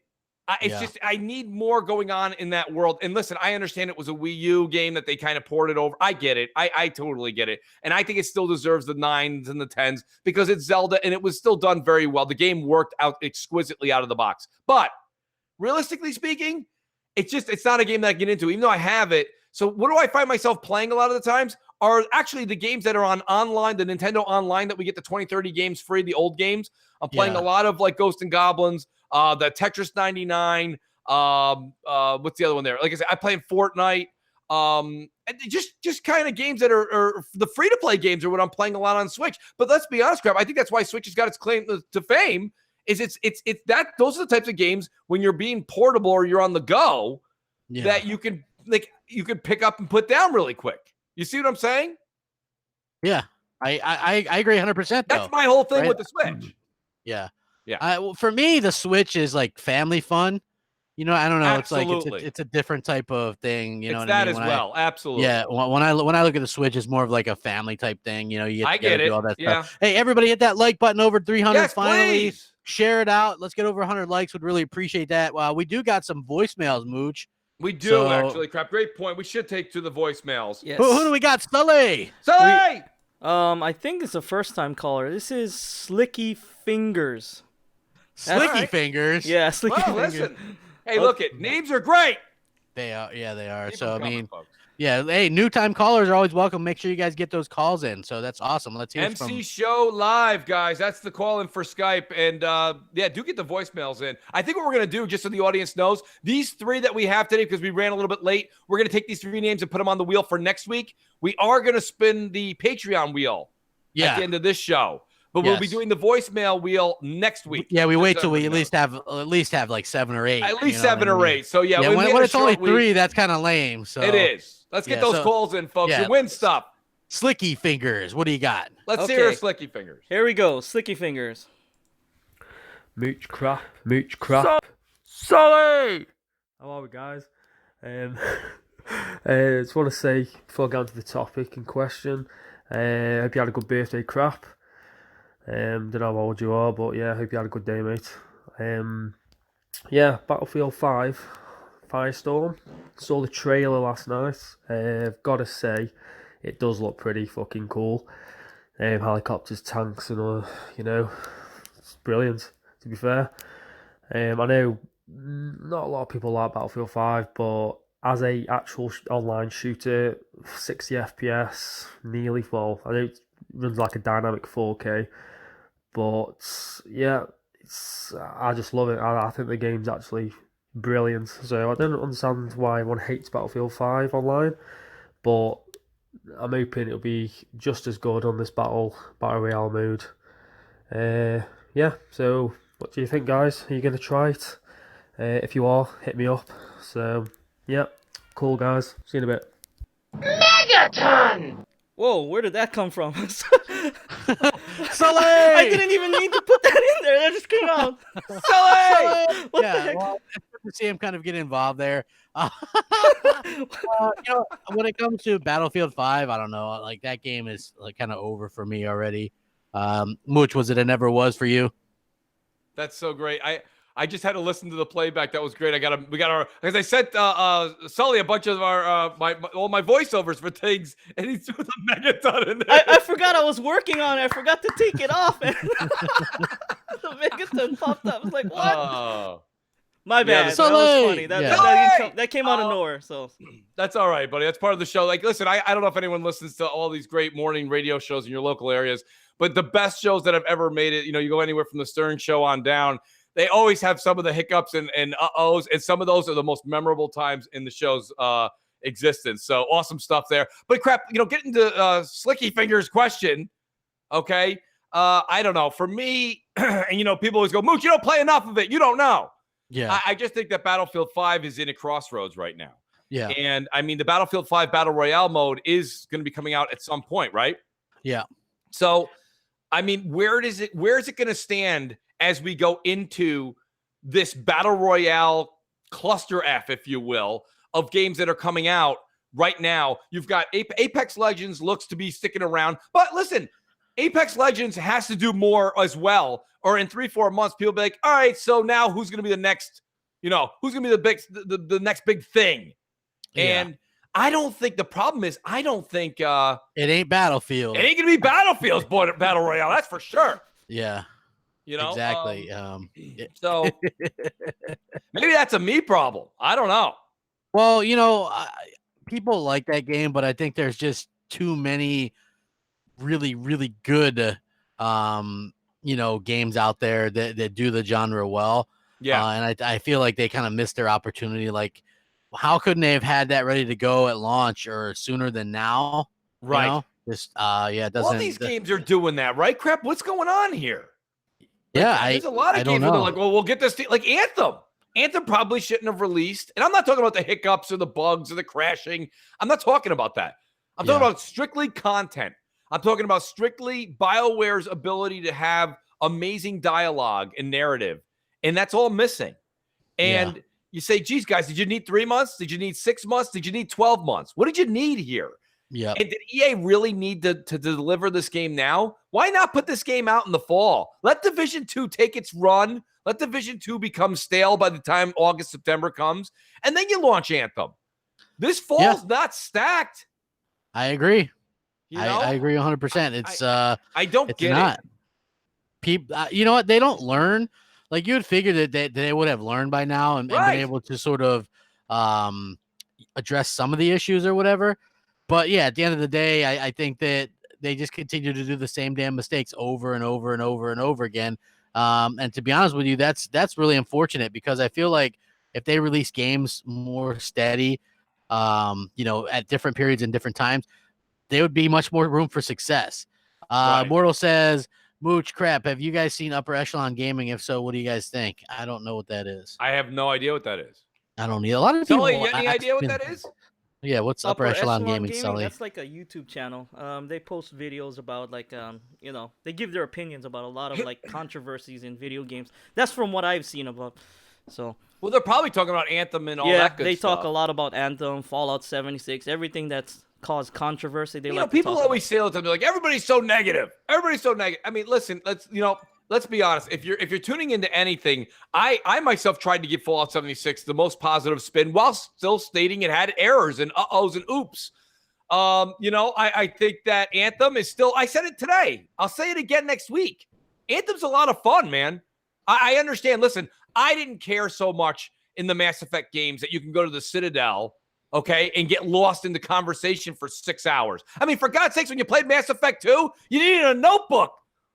I need more going on in that world. And listen, I understand it was a Wii U game that they kind of ported over. I get it. I totally get it. And I think it still deserves the 9s and the 10s because it's Zelda and it was still done very well. The game worked out exquisitely out of the box. But realistically speaking, it's not a game that I get into, even though I have it. So what do I find myself playing a lot of the times are actually the games that are on online, the Nintendo Online that we get the 20, 30 games free, the old games. I'm playing a lot of like Ghosts and Goblins, the Tetris 99. What's the other one there? Like I said, I play in Fortnite. And just kind of games that are the free-to-play games are what I'm playing a lot on Switch. But let's be honest, Crap, I think that's why Switch has got its claim to fame. Is those are the types of games when you're being portable or you're on the go that you can pick up and put down really quick. You see what I'm saying? Yeah, I agree 100%. That's my whole thing with the Switch. Yeah. Well, for me, the Switch is like family fun. You know, I don't know. Absolutely. It's like it's a different type of thing. You know what I mean? As well. Absolutely. Yeah. When I look at the Switch, it's more of like a family type thing. You know, you get to do all that stuff. Hey, everybody, hit that like button over 300. Yes, finally. Please. Share it out. Let's get over 100 likes. Would really appreciate that. We do got some voicemails, Mooch. We do actually, Crap. Great point. We should take to the voicemails. Yes. Who do we got? Sully. I think it's a first-time caller. This is Slicky Fingers. Slicky Fingers. Yeah, Slicky Fingers. Listen. Hey, look it. Names are great. They are. Yeah, they are. Keep so coming, I mean, folks. yeah. Hey, new time callers are always welcome. Make sure you guys get those calls in. So that's awesome. Let's hear from M&CShow live, guys. That's the call in for Skype. And do get the voicemails in. I think what we're gonna do, just so the audience knows, these 3 that we have today, because we ran a little bit late, we're gonna take these 3 names and put them on the wheel for next week. We are gonna spin the Patreon wheel at the end of this show. But we'll be doing the voicemail wheel next week. Yeah, we wait till we at least have like 7 or 8. At least 7 or 8. So when it's only 3, that's kind of lame. So it is. Let's get those calls in, folks. You win stuff. Slicky Fingers, what do you got? Let's hear Slicky Fingers. Here we go, Slicky Fingers. Mooch crap. Sorry. How are we, guys? I just want to say before I get into the topic in question, I hope you had a good birthday, Crap. Don't know how old you are, but yeah, I hope you had a good day, mate. Battlefield 5, Firestorm. Saw the trailer last night. I've got to say, it does look pretty fucking cool. Helicopters, tanks, and it's brilliant. To be fair, I know not a lot of people like Battlefield 5, but as a actual online shooter, 60 FPS, nearly full. I know it runs like a dynamic 4K. But yeah, I just love it. I think the game's actually brilliant. So I don't understand why everyone hates Battlefield 5 online, but I'm hoping it'll be just as good on this Battle Royale mode. So what do you think, guys? Are you going to try it? If you are, hit me up. So yeah, cool, guys. See you in a bit. Megaton! Whoa, where did that come from? Sully! I didn't even need to put that in there. That just came out. Sully! What the heck? Well, it's good to see him kind of get involved there. When it comes to Battlefield 5, I don't know. Like that game is like kind of over for me already. Mooch, was it a never was for you? That's so great. I just had to listen to the playback. That was great. We got our, because I sent Sully a bunch of our all my voiceovers for things, and he threw the Megaton in there. I forgot I was working on it. I forgot to take it off, and the Megaton popped up. I was like, what? My bad. Yeah, that was funny. That came out of nowhere. So that's all right, buddy. That's part of the show. Like, listen, I don't know if anyone listens to all these great morning radio shows in your local areas, but the best shows that have ever made it, you go anywhere from the Stern Show on down, they always have some of the hiccups and uh-ohs, and some of those are the most memorable times in the show's existence. So awesome stuff there. But crap, getting to Slicky Fingers' question, okay? I don't know. For me, and people always go, Mooch, you don't play enough of it. You don't know. Yeah. I just think that Battlefield 5 is in a crossroads right now. Yeah. And I mean, the Battlefield 5 Battle Royale mode is going to be coming out at some point, right? Yeah. So, I mean, where is it going to stand as we go into this Battle Royale cluster F, if you will, of games that are coming out right now? You've got Apex Legends looks to be sticking around. But listen, Apex Legends has to do more as well. Or in 3-4 months, people will be like, all right, so now who's going to be the next, who's going to be the next big thing? Yeah. And I don't think the problem is, I don't think it ain't Battlefield. It ain't going to be Battlefield's Battle Royale. That's for sure. Yeah. Exactly. So maybe that's a me problem. I don't know. Well, people like that game, but I think there's just too many really, really good, games out there that do the genre well. Yeah. And I feel like they kind of missed their opportunity. Like, how couldn't they have had that ready to go at launch or sooner than now? Right. Just, it doesn't. All these games are doing that, right? Crap. What's going on here? Yeah. There's a lot of games where they're like, well, we'll get this, like Anthem. Anthem probably shouldn't have released. And I'm not talking about the hiccups or the bugs or the crashing. I'm not talking about that. I'm talking about strictly content. I'm talking about strictly BioWare's ability to have amazing dialogue and narrative. And that's all missing. And you say, geez, guys, did you need 3 months? Did you need 6 months? Did you need 12 months? What did you need here? Yeah. And did EA really need to deliver this game now? Why not put this game out in the fall? Let Division 2 take its run. Let Division 2 become stale by the time August, September comes. And then you launch Anthem. This fall's not stacked. I agree. I agree 100%. It's I don't get it. People, you know what? They don't learn. Like, you would figure that they would have learned by now and been able to sort of address some of the issues or whatever. But yeah, at the end of the day, I think that they just continue to do the same damn mistakes over and over and over and over again. And to be honest with you, that's really unfortunate, because I feel like if they release games more steady, at different periods and different times, there would be much more room for success. Mortal says, Mooch, crap, have you guys seen Upper Echelon Gaming? If so, what do you guys think? I don't know what that is. I have no idea what that is. I don't need a lot of people. Sully, you any idea what that is? Yeah, what's Upper Echelon Gaming, Sully? That's like a YouTube channel. They post videos about they give their opinions about a lot of like controversies in video games. That's from what I've seen about. So. Well, they're probably talking about Anthem and all that good stuff. Yeah, they talk a lot about Anthem, Fallout 76, everything that's caused controversy. They people always say all the time, they're like, everybody's so negative. Everybody's so negative. I mean, listen, let's be honest. If you're tuning into anything, I myself tried to give Fallout 76 the most positive spin while still stating it had errors and uh-ohs and oops. I think that Anthem is still, I said it today. I'll say it again next week. Anthem's a lot of fun, man. I understand. Listen, I didn't care so much in the Mass Effect games that you can go to the Citadel, okay, and get lost in the conversation for 6 hours. I mean, for God's sakes, when you played Mass Effect 2, you needed a notebook.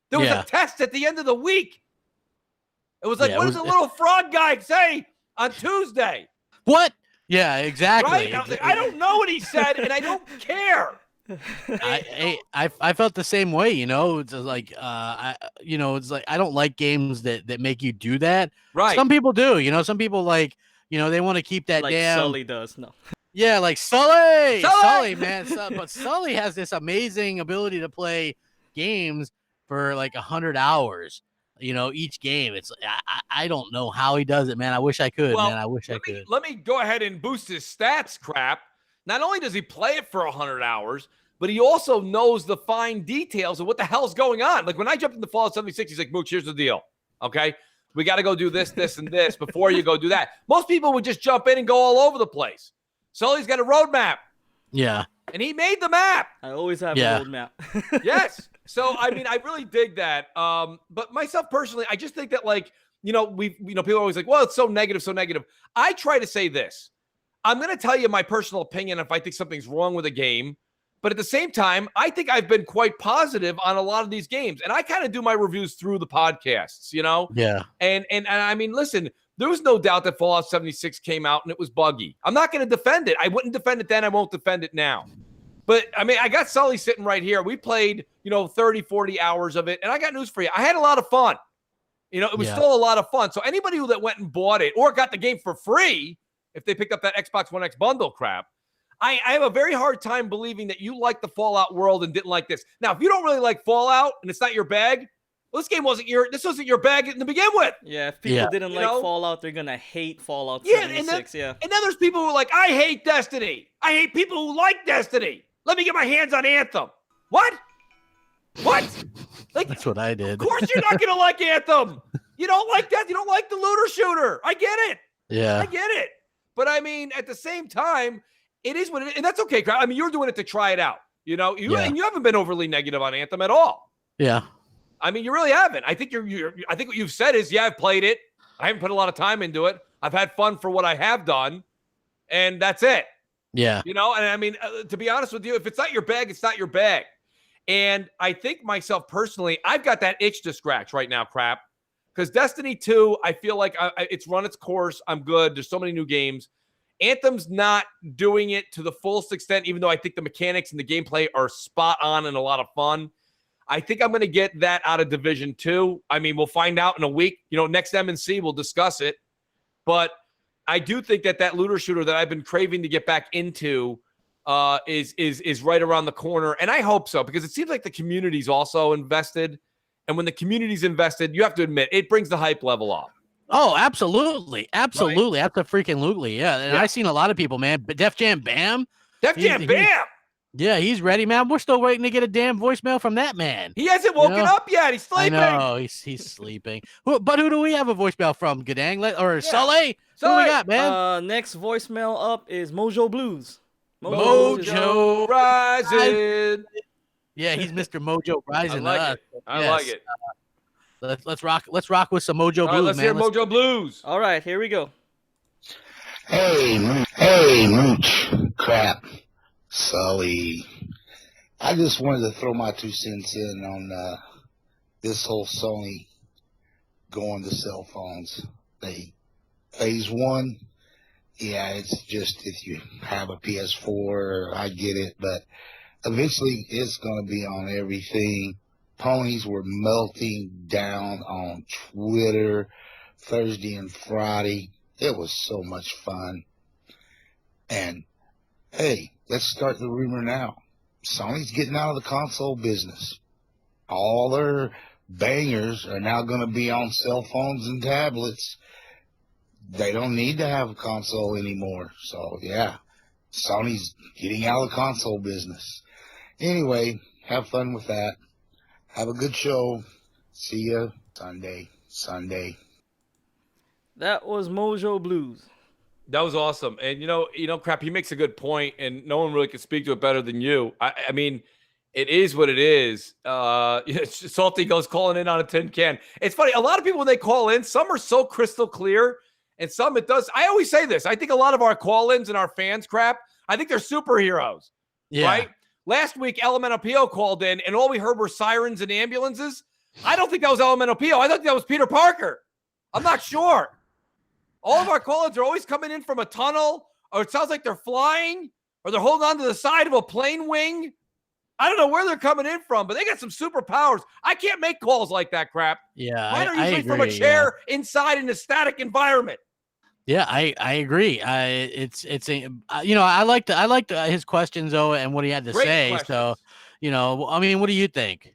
There was a test at the end of the week. It was like, what does the little frog guy say on Tuesday? What? Yeah, exactly. Right? I was like, I don't know what he said, and I don't care. I felt the same way, It's like it's like I don't like games that make you do that. Right. Some people do, some people like, they want to keep that like damn Sully does. No. Yeah, like Sully, man. But Sully has this amazing ability to play games for like 100 hours. Each game. It's I don't know how he does it, man. I wish I could, man. I wish I could. Let me go ahead and boost his stats, crap. Not only does he play it for 100 hours, but he also knows the fine details of what the hell's going on. Like when I jumped into Fallout 76, he's like, Mooch, here's the deal. Okay. We got to go do this, this, and this before you go do that. Most people would just jump in and go all over the place. Sully's got a roadmap. Yeah. And he made the map. I always have a roadmap. Yes. So, I mean, I really dig that. But myself personally, I just think that, like, people are always like, well, it's so negative, so negative. I try to say this. I'm going to tell you my personal opinion if I think something's wrong with a game. But at the same time, I think I've been quite positive on a lot of these games. And I kind of do my reviews through the podcasts, Yeah. And I mean, listen, there was no doubt that Fallout 76 came out and it was buggy. I'm not going to defend it. I wouldn't defend it then. I won't defend it now. But, I mean, I got Sully sitting right here. We played, 30, 40 hours of it. And I got news for you. I had a lot of fun. It was still a lot of fun. So anybody that went and bought it or got the game for free, if they picked up that Xbox One X bundle crap, I have a very hard time believing that you like the Fallout world and didn't like this. Now, if you don't really like Fallout and it's not your bag, well, this wasn't your bag to begin with. Yeah, if people didn't like Fallout, they're gonna hate Fallout 76. And then there's people who are like, I hate Destiny. I hate people who like Destiny. Let me get my hands on Anthem. What? Like, that's what I did. Of course you're not gonna like Anthem. You don't like that. You don't like the looter shooter. I get it. Yeah. I get it. But I mean, at the same time, it is what it is, and that's okay. I mean, you're doing it to try it out. And you haven't been overly negative on Anthem at all. Yeah. I mean, you really haven't. I think I think what you've said is, I've played it. I haven't put a lot of time into it. I've had fun for what I have done, and that's it. Yeah. And I mean, to be honest with you, if it's not your bag, it's not your bag. And I think myself personally, I've got that itch to scratch right now, crap. Because Destiny 2, I feel like it's run its course. I'm good. There's so many new games. Anthem's not doing it to the fullest extent, even though I think the mechanics and the gameplay are spot on and a lot of fun. I think I'm going to get that out of Division 2. I mean, we'll find out in a week. Next M&C, we'll discuss it. But I do think that looter shooter that I've been craving to get back into is right around the corner. And I hope so, because it seems like the community's also invested. And when the community's invested, you have to admit, it brings the hype level up. Oh, absolutely. Absolutely. Right? Absolutely. Yeah. And I've seen a lot of people, man. But Def Jam Bam. Yeah, he's ready, man. We're still waiting to get a damn voicemail from that man. He hasn't woken up yet. He's sleeping. I know. He's sleeping. But who do we have a voicemail from? Gadang or Sully? Who we got, man? Next voicemail up is Mojo Blues. Mojo Rising. Yeah, he's Mr. Mojo Rising. I like it. Let's rock with some Mojo Blues, let's man. Hear Mojo Blues. All right, here we go. Hey, Mooch, Crap, Sully. I just wanted to throw my 2 cents in on this whole Sony going to cell phones. Phase 1, it's just if you have a PS4, I get it, but eventually it's going to be on everything. Ponies were melting down on Twitter Thursday and Friday. It was so much fun. And, hey, let's start the rumor now. Sony's getting out of the console business. All their bangers are now going to be on cell phones and tablets. They don't need to have a console anymore. So, Sony's getting out of the console business. Anyway, have fun with that. Have a good show. See ya Sunday. That was Mojo Blues. That was awesome. And, Crap, he makes a good point, and no one really can speak to it better than you. I mean, it is what it is. Salty goes calling in on a tin can. It's funny. A lot of people, when they call in, some are so crystal clear, and some it does. I always say this. I think a lot of our call-ins and our fans, Crap, I think they're superheroes. Yeah. Right? Last week, LMNOPO called in, and all we heard were sirens and ambulances. I don't think that was LMNOPO. I think that was Peter Parker. I'm not sure. All of our call-ins are always coming in from a tunnel, or it sounds like they're flying, or they're holding on to the side of a plane wing. I don't know where they're coming in from, but they got some superpowers. I can't make calls like that, Crap. Yeah, mine are usually from a chair inside in a static environment. Yeah, I agree. It's I liked his questions though and what he had to say. Questions. So, I mean, what do you think?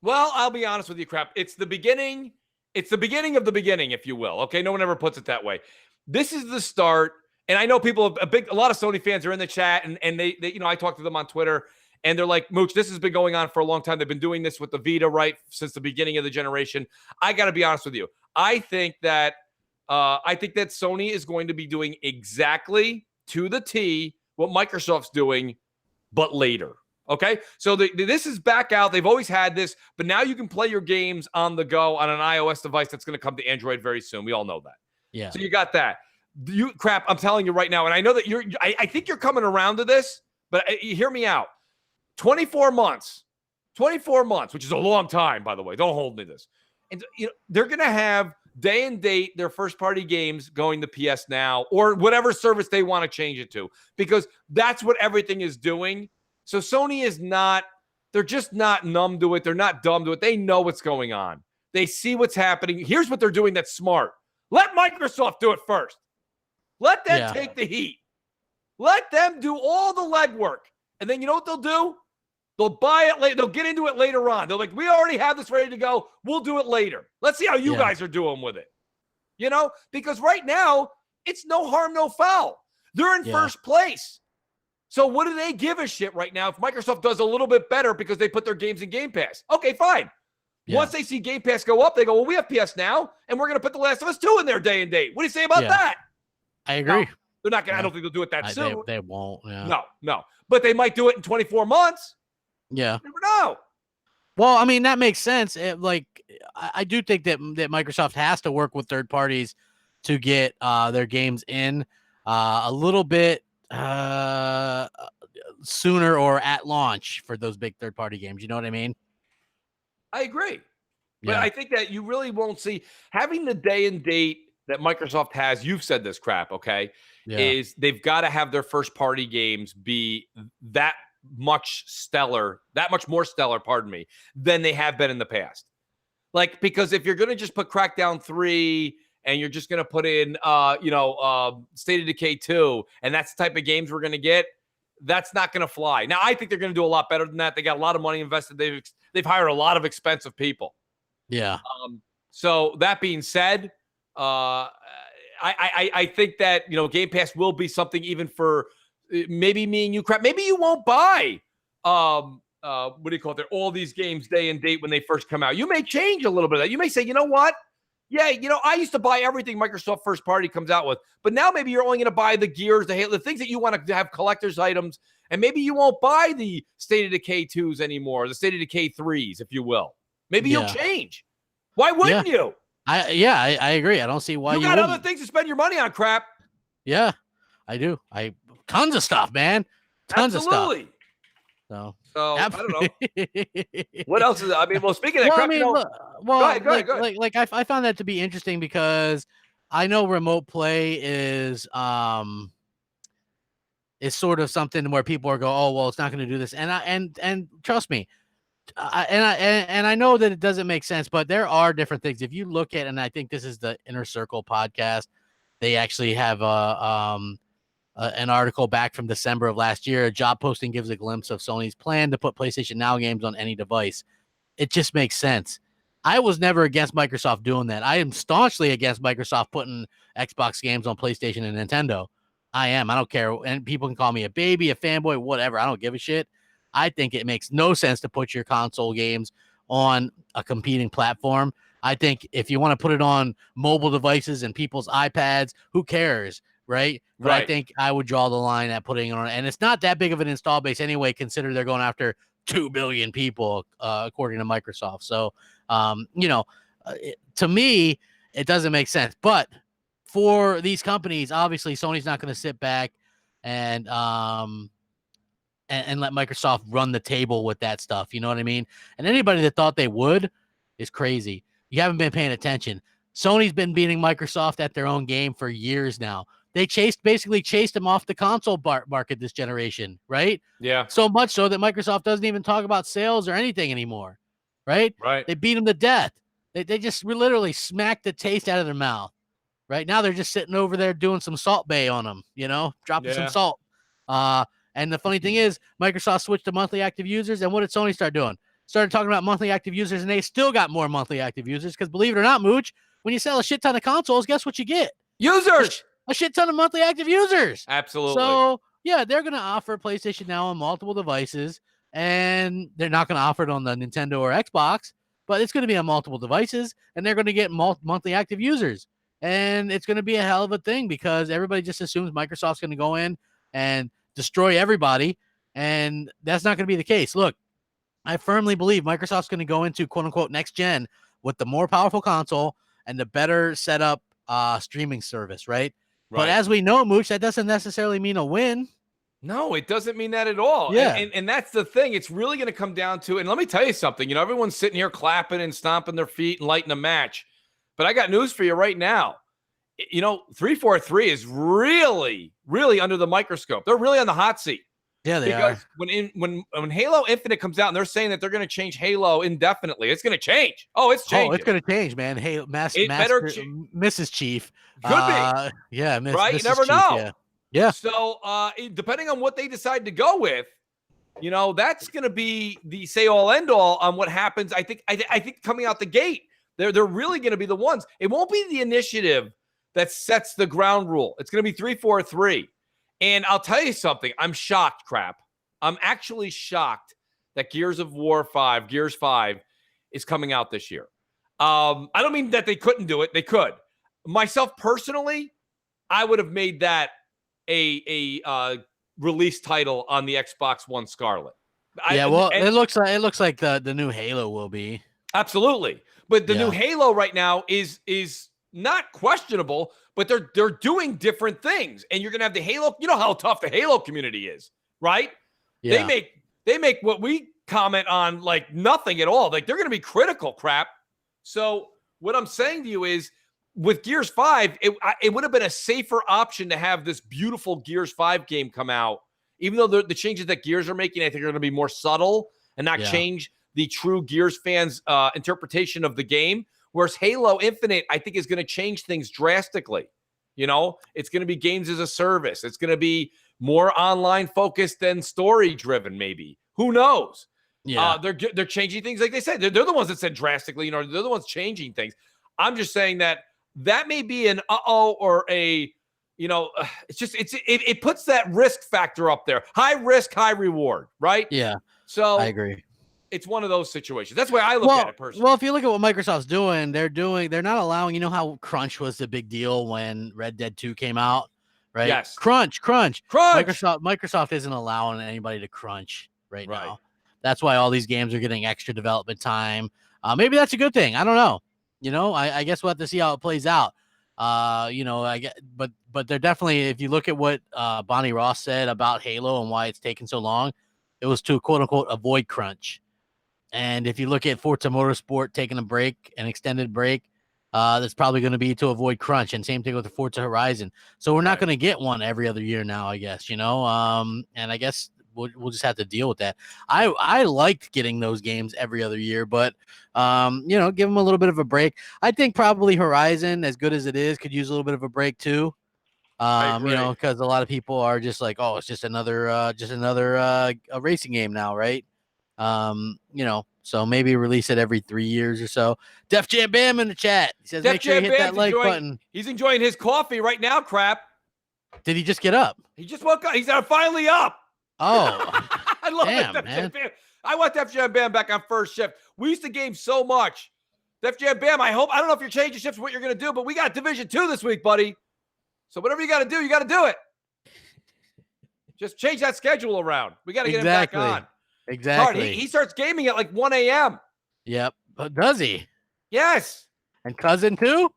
Well, I'll be honest with you, Crap. It's the beginning. It's the beginning of the beginning, if you will. Okay, no one ever puts it that way. This is the start, and I know people. A lot of Sony fans are in the chat, and they I talk to them on Twitter, and they're like, Mooch, this has been going on for a long time. They've been doing this with the Vita, right, since the beginning of the generation. I got to be honest with you. I think that Sony is going to be doing exactly to the T what Microsoft's doing, but later. Okay, so this is back out. They've always had this, but now you can play your games on the go on an iOS device that's going to come to Android very soon. We all know that. Yeah. So you got that. Crap, I'm telling you right now, and I know that I think you're coming around to this, but hear me out. 24 months, which is a long time, by the way. Don't hold me to this. And they're going to have day and date their first-party games going to PS Now or whatever service they want to change it to, because that's what everything is doing. So Sony is not, they're just not numb to it. They're not dumb to it. They know what's going on. They see what's happening. Here's what they're doing that's smart. Let Microsoft do it first. Let them take the heat. Let them do all the legwork. And then you know what they'll do? They'll buy it later. They'll get into it later on. They're like, we already have this ready to go. We'll do it later. Let's see how you guys are doing with it. Because right now, it's no harm, no foul. They're in first place. So what do they give a shit right now if Microsoft does a little bit better because they put their games in Game Pass? Okay, fine. Yeah. Once they see Game Pass go up, they go, well, we have PS Now, and we're going to put The Last of Us 2 in their day and date. What do you say about that? I agree. No, they're not going to, I don't think they'll do it that soon. They won't. Yeah. No. But they might do it in 24 months. Yeah. You never know. Well, I mean, that makes sense. I do think that Microsoft has to work with third parties to get their games in a little bit sooner or at launch for those big third-party games. You know what I mean? I agree. But I think that you really won't see having the day and date that Microsoft has. You've said this crap, okay? Yeah. Is they've got to have their first-party games be that much more stellar, than they have been in the past. Like, because if you're going to just put Crackdown 3 and you're just going to put in, State of Decay 2, and that's the type of games we're going to get, that's not going to fly. Now, I think they're going to do a lot better than that. They got a lot of money invested. They've hired a lot of expensive people. Yeah. So that being said, I think that, Game Pass will be something even for maybe me and you, Crap. Maybe you won't buy, what do you call it? All these games day and date when they first come out. You may change a little bit of that. You may say, you know what? Yeah, I used to buy everything Microsoft first party comes out with, but now maybe you're only going to buy the Gears, the Halo, the things that you want to have collector's items, and maybe you won't buy the State of Decay 2s anymore, the State of Decay 3s, if you will. Maybe you'll change. Why wouldn't you? I agree. I don't see why you got other things to spend your money on, Crap. Yeah, I do. Tons of stuff, man. Tons of stuff. So I don't know. What else is? I mean, well, speaking of Crap, go ahead. Like I found that to be interesting because I know remote play is sort of something where people are going, oh well, it's not going to do this, and trust me, I know that it doesn't make sense, but there are different things. If you look at, and I think this is the Inner Circle podcast, they actually have an article back from December of last year. A job posting gives a glimpse of Sony's plan to put PlayStation Now games on any device. It just makes sense. I was never against Microsoft doing that. I am staunchly against Microsoft putting Xbox games on PlayStation and Nintendo. I am. I don't care. And people can call me a baby, a fanboy, whatever. I don't give a shit. I think it makes no sense to put your console games on a competing platform. I think if you want to put it on mobile devices and people's iPads, who cares? Right. But I think I would draw the line at putting it on. And it's not that big of an install base anyway, consider they're going after 2 billion people, according to Microsoft. So, to me, it doesn't make sense. But for these companies, obviously, Sony's not going to sit back and let Microsoft run the table with that stuff. You know what I mean? And anybody that thought they would is crazy. You haven't been paying attention. Sony's been beating Microsoft at their own game for years now. They basically chased them off the console market this generation, right? Yeah. So much so that Microsoft doesn't even talk about sales or anything anymore, right? Right. They beat them to death. They just literally smacked the taste out of their mouth. Right now, they're just sitting over there doing some Salt Bay on them, dropping some salt. And the funny thing is, Microsoft switched to monthly active users, and what did Sony start doing? Started talking about monthly active users, and they still got more monthly active users because, believe it or not, Mooch, when you sell a shit ton of consoles, guess what you get? Users! A shit ton of monthly active users. Absolutely. So, yeah, they're going to offer PlayStation Now on multiple devices, and they're not going to offer it on the Nintendo or Xbox. but it's going to be on multiple devices, and they're going to get monthly active users. And it's going to be a hell of a thing because everybody just assumes Microsoft's going to go in and destroy everybody. And that's not going to be the case. Look, I firmly believe Microsoft's going to go into quote unquote next gen with the more powerful console and the better setup streaming service, right? But as we know, Mooch, that doesn't necessarily mean a win. No, it doesn't mean that at all. Yeah. And that's the thing. It's really going to come down to, and let me tell you something, everyone's sitting here clapping and stomping their feet and lighting a match. But I got news for you right now. 343 is really, really under the microscope. They're really on the hot seat. Yeah, they are. When Halo Infinite comes out and they're saying that they're going to change Halo indefinitely, it's going to change. Oh, it's changing. Oh, it's going to change, man. Halo, Mrs. Chief. Could be. Yeah, right? Mrs. You never Chief, know. Yeah. So depending on what they decide to go with, that's going to be the say-all, end-all on what happens. I think coming out the gate, they're really going to be the ones. It won't be the initiative that sets the ground rule. It's going to be 343. And I'll tell you something. I'm shocked, Crap. I'm actually shocked that Gears 5, is coming out this year. I don't mean that they couldn't do it. They could. Myself personally, I would have made that a release title on the Xbox One Scarlet. It looks like the new Halo will be. Absolutely. But the new Halo right now is not questionable, but they're doing different things. And you're going to have the Halo, you know how tough the Halo community is, right? Yeah. They make what we comment on like nothing at all. Like they're going to be critical, Crap. So what I'm saying to you is with Gears 5, it would have been a safer option to have this beautiful Gears 5 game come out, even though the changes that Gears are making, I think are going to be more subtle and not change the true Gears fans' interpretation of the game. Whereas Halo Infinite, I think, is going to change things drastically. It's going to be games as a service. It's going to be more online focused than story driven, maybe. Who knows? Yeah, they're changing things, like they said. They're the ones that said drastically. They're the ones changing things. I'm just saying that may be an or a. It puts that risk factor up there. High risk, high reward, right? Yeah. So I agree. It's one of those situations. That's why I look at it personally. Well, if you look at what Microsoft's doing, they're not allowing, how crunch was the big deal when Red Dead 2 came out, right? Yes. Crunch. Microsoft isn't allowing anybody to crunch right now. That's why all these games are getting extra development time. Maybe that's a good thing. I don't know. I guess we'll have to see how it plays out. But they're definitely, if you look at what Bonnie Ross said about Halo and why it's taken so long, it was to quote unquote avoid crunch. And if you look at Forza Motorsport taking an extended break, that's probably going to be to avoid crunch. And same thing with the Forza Horizon. So we're not going to get one every other year now, I guess, and I guess we'll just have to deal with that. I liked getting those games every other year, but, give them a little bit of a break. I think probably Horizon, as good as it is, could use a little bit of a break too. Because a lot of people are just like, oh, it's just another a racing game now, right? So maybe release it every 3 years or so. Def Jam Bam in the chat. He says, make sure you hit that like button. He's enjoying his coffee right now, Crap. Did he just get up? He just woke up. He's finally up. Oh, I love it, Def Jam Bam. I want Def Jam Bam back on first shift. We used to game so much. Def Jam Bam, I don't know if you're changing shifts, what you're going to do, but we got Division 2 this week, buddy. So whatever you got to do, you got to do it. Just change that schedule around. We got to get him back on. Exactly. He starts gaming at like 1 a.m. Yep. Does he? Yes. And cousin too?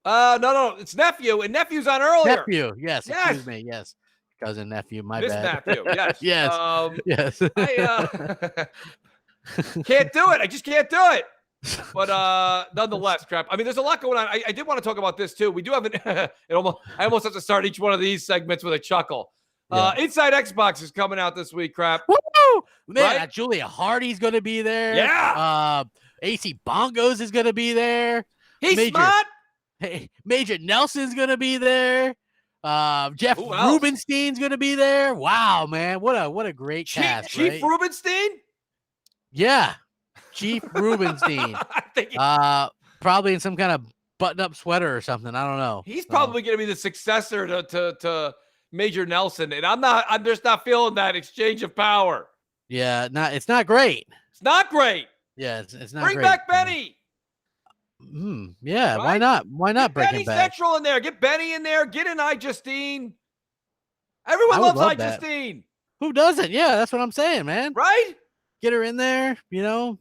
No. It's nephew, and nephew's on earlier. Nephew. Yes. Excuse me. Yes. Cousin, nephew. My bad. Nephew. Yes. Yes. Yes. I can't do it. I just can't do it. But nonetheless, Crap. I mean, there's a lot going on. I did want to talk about this too. We do have I almost have to start each one of these segments with a chuckle. Yeah. Inside Xbox is coming out this week, Crap. Woo! Man, Julia Hardy's going to be there. Yeah. AC Bongos is going to be there. He's smart. Hey, Major Nelson's going to be there. Jeff Rubenstein's going to be there. Wow, man. What a great cast. Chief Rubenstein? Yeah. Chief Rubenstein. Probably in some kind of button-up sweater or something. I don't know. He's probably going to be the successor to Major Nelson, and I'm just not feeling that exchange of power. Yeah, it's not great. It's not great. Yeah, it's not Bring great. back Benny. Yeah, Right? why not? Why not Get bring Benny him back? Central in there. Get Benny in there. Get in Justine. I Everyone would loves love that. Justine. Who doesn't? Yeah, that's what I'm saying, man. Right? Get her in there, you know.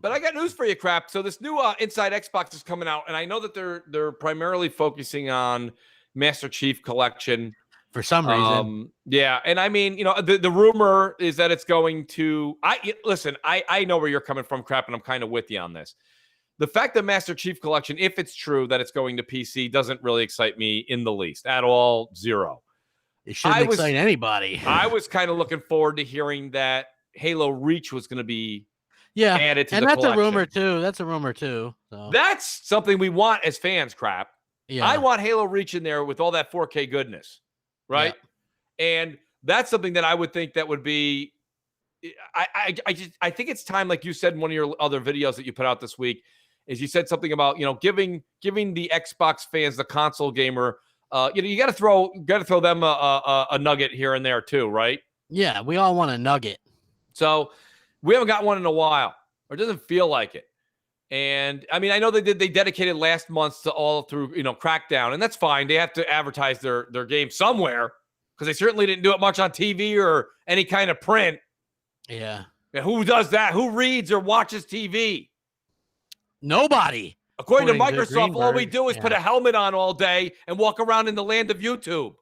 But I got news for you, Crap. So this new Inside Xbox is coming out, and I know that they're primarily focusing on Master Chief Collection. For some reason. Yeah, and I mean, the rumor is that it's going to. I know where you're coming from, Crap, and I'm kind of with you on this. The fact that Master Chief Collection, if it's true that it's going to PC, doesn't really excite me in the least at all. Zero. It shouldn't excite anybody. I was kind of looking forward to hearing that Halo Reach was going to be added to the collection. And that's a rumor too. That's a rumor too. So. That's something we want as fans, Crap. Yeah. I want Halo Reach in there with all that 4K goodness, right? Yeah. And that's something that I would think that would be. I think it's time, like you said in one of your other videos that you put out this week, is you said something about giving the Xbox fans, the console gamer, you got to throw them a nugget here and there too, right? Yeah, we all want a nugget. So we haven't got one in a while, or it doesn't feel like it. And I mean, I know they dedicated last month to all through Crackdown, and that's fine. They have to advertise their game somewhere because they certainly didn't do it much on TV or any kind of print. Yeah. And who does that? Who reads or watches TV? Nobody. According to Microsoft, all we do is put a helmet on all day and walk around in the land of YouTube.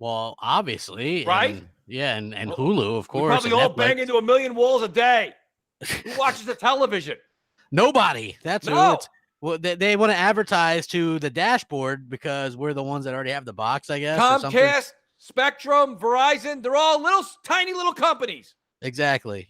Well, obviously. Right? And Hulu, of course. We probably all bang into 1 million walls a day. Who watches the television? Nobody. That's no. Well, they want to advertise to the dashboard because we're the ones that already have the box, I guess. Comcast, Spectrum, Verizon, they're all tiny little companies. Exactly,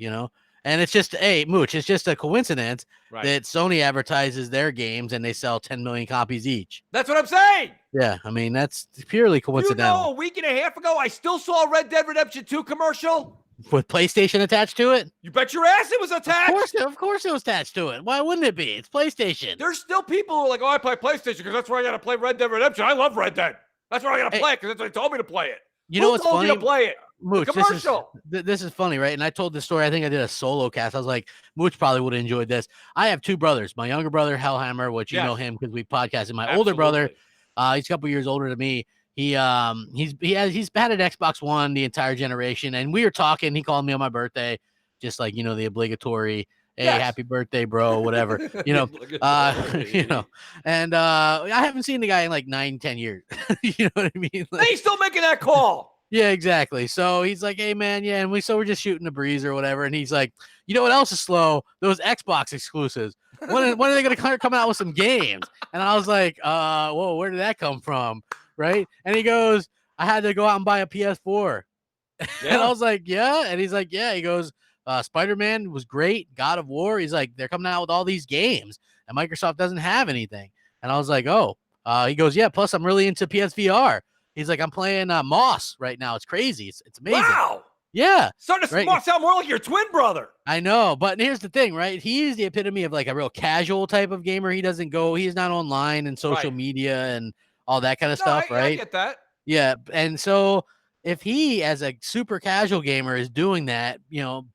And it's just, Mooch, it's just a coincidence that Sony advertises their games and they sell 10 million copies each. That's what I'm saying. Yeah, I mean, that's purely coincidental. A week and a half ago, I still saw a Red Dead Redemption 2 commercial. With PlayStation attached to it? You bet your ass it was attached. Of course it was attached to it. Why wouldn't it be? It's PlayStation. There's still people who are like, I play PlayStation because that's where I got to play Red Dead Redemption. I love Red Dead. That's where I got to play it because that's what they told me to play it. You know what's funny? Who told you to play it? Mooch, commercial. This is funny, right? And I told this story. I think I did a solo cast. I was like, Mooch probably would have enjoyed this. I have two brothers. My younger brother, Hellhammer, which you know him because we podcasted. My older brother, he's a couple years older than me. He's had an Xbox One the entire generation, and we were talking. He called me on my birthday, just like the obligatory, hey, happy birthday, bro, whatever, And I haven't seen the guy in like 9-10 years. You know what I mean? Like, he's still making that call. Yeah, exactly. So he's like, hey man, and we're just shooting the breeze or whatever. And he's like, you know what else is slow? Those Xbox exclusives. When are they gonna come out with some games? And I was like, whoa, where did that come from? Right? And he goes, I had to go out and buy a PS4. And I was like, yeah. And he's like, yeah. He goes, Spider-Man was great. God of War. He's like, they're coming out with all these games, and Microsoft doesn't have anything. And I was like, oh. He goes, yeah. Plus, I'm really into PSVR. He's like, I'm playing Moss right now. It's crazy. It's amazing. Wow. Yeah. Starting to sound more like your twin brother. I know. But here's the thing, right? He's the epitome of like a real casual type of gamer. He's not online and social media and all that kind of stuff, right? I get that. Yeah. And so if he, as a super casual gamer, is doing that,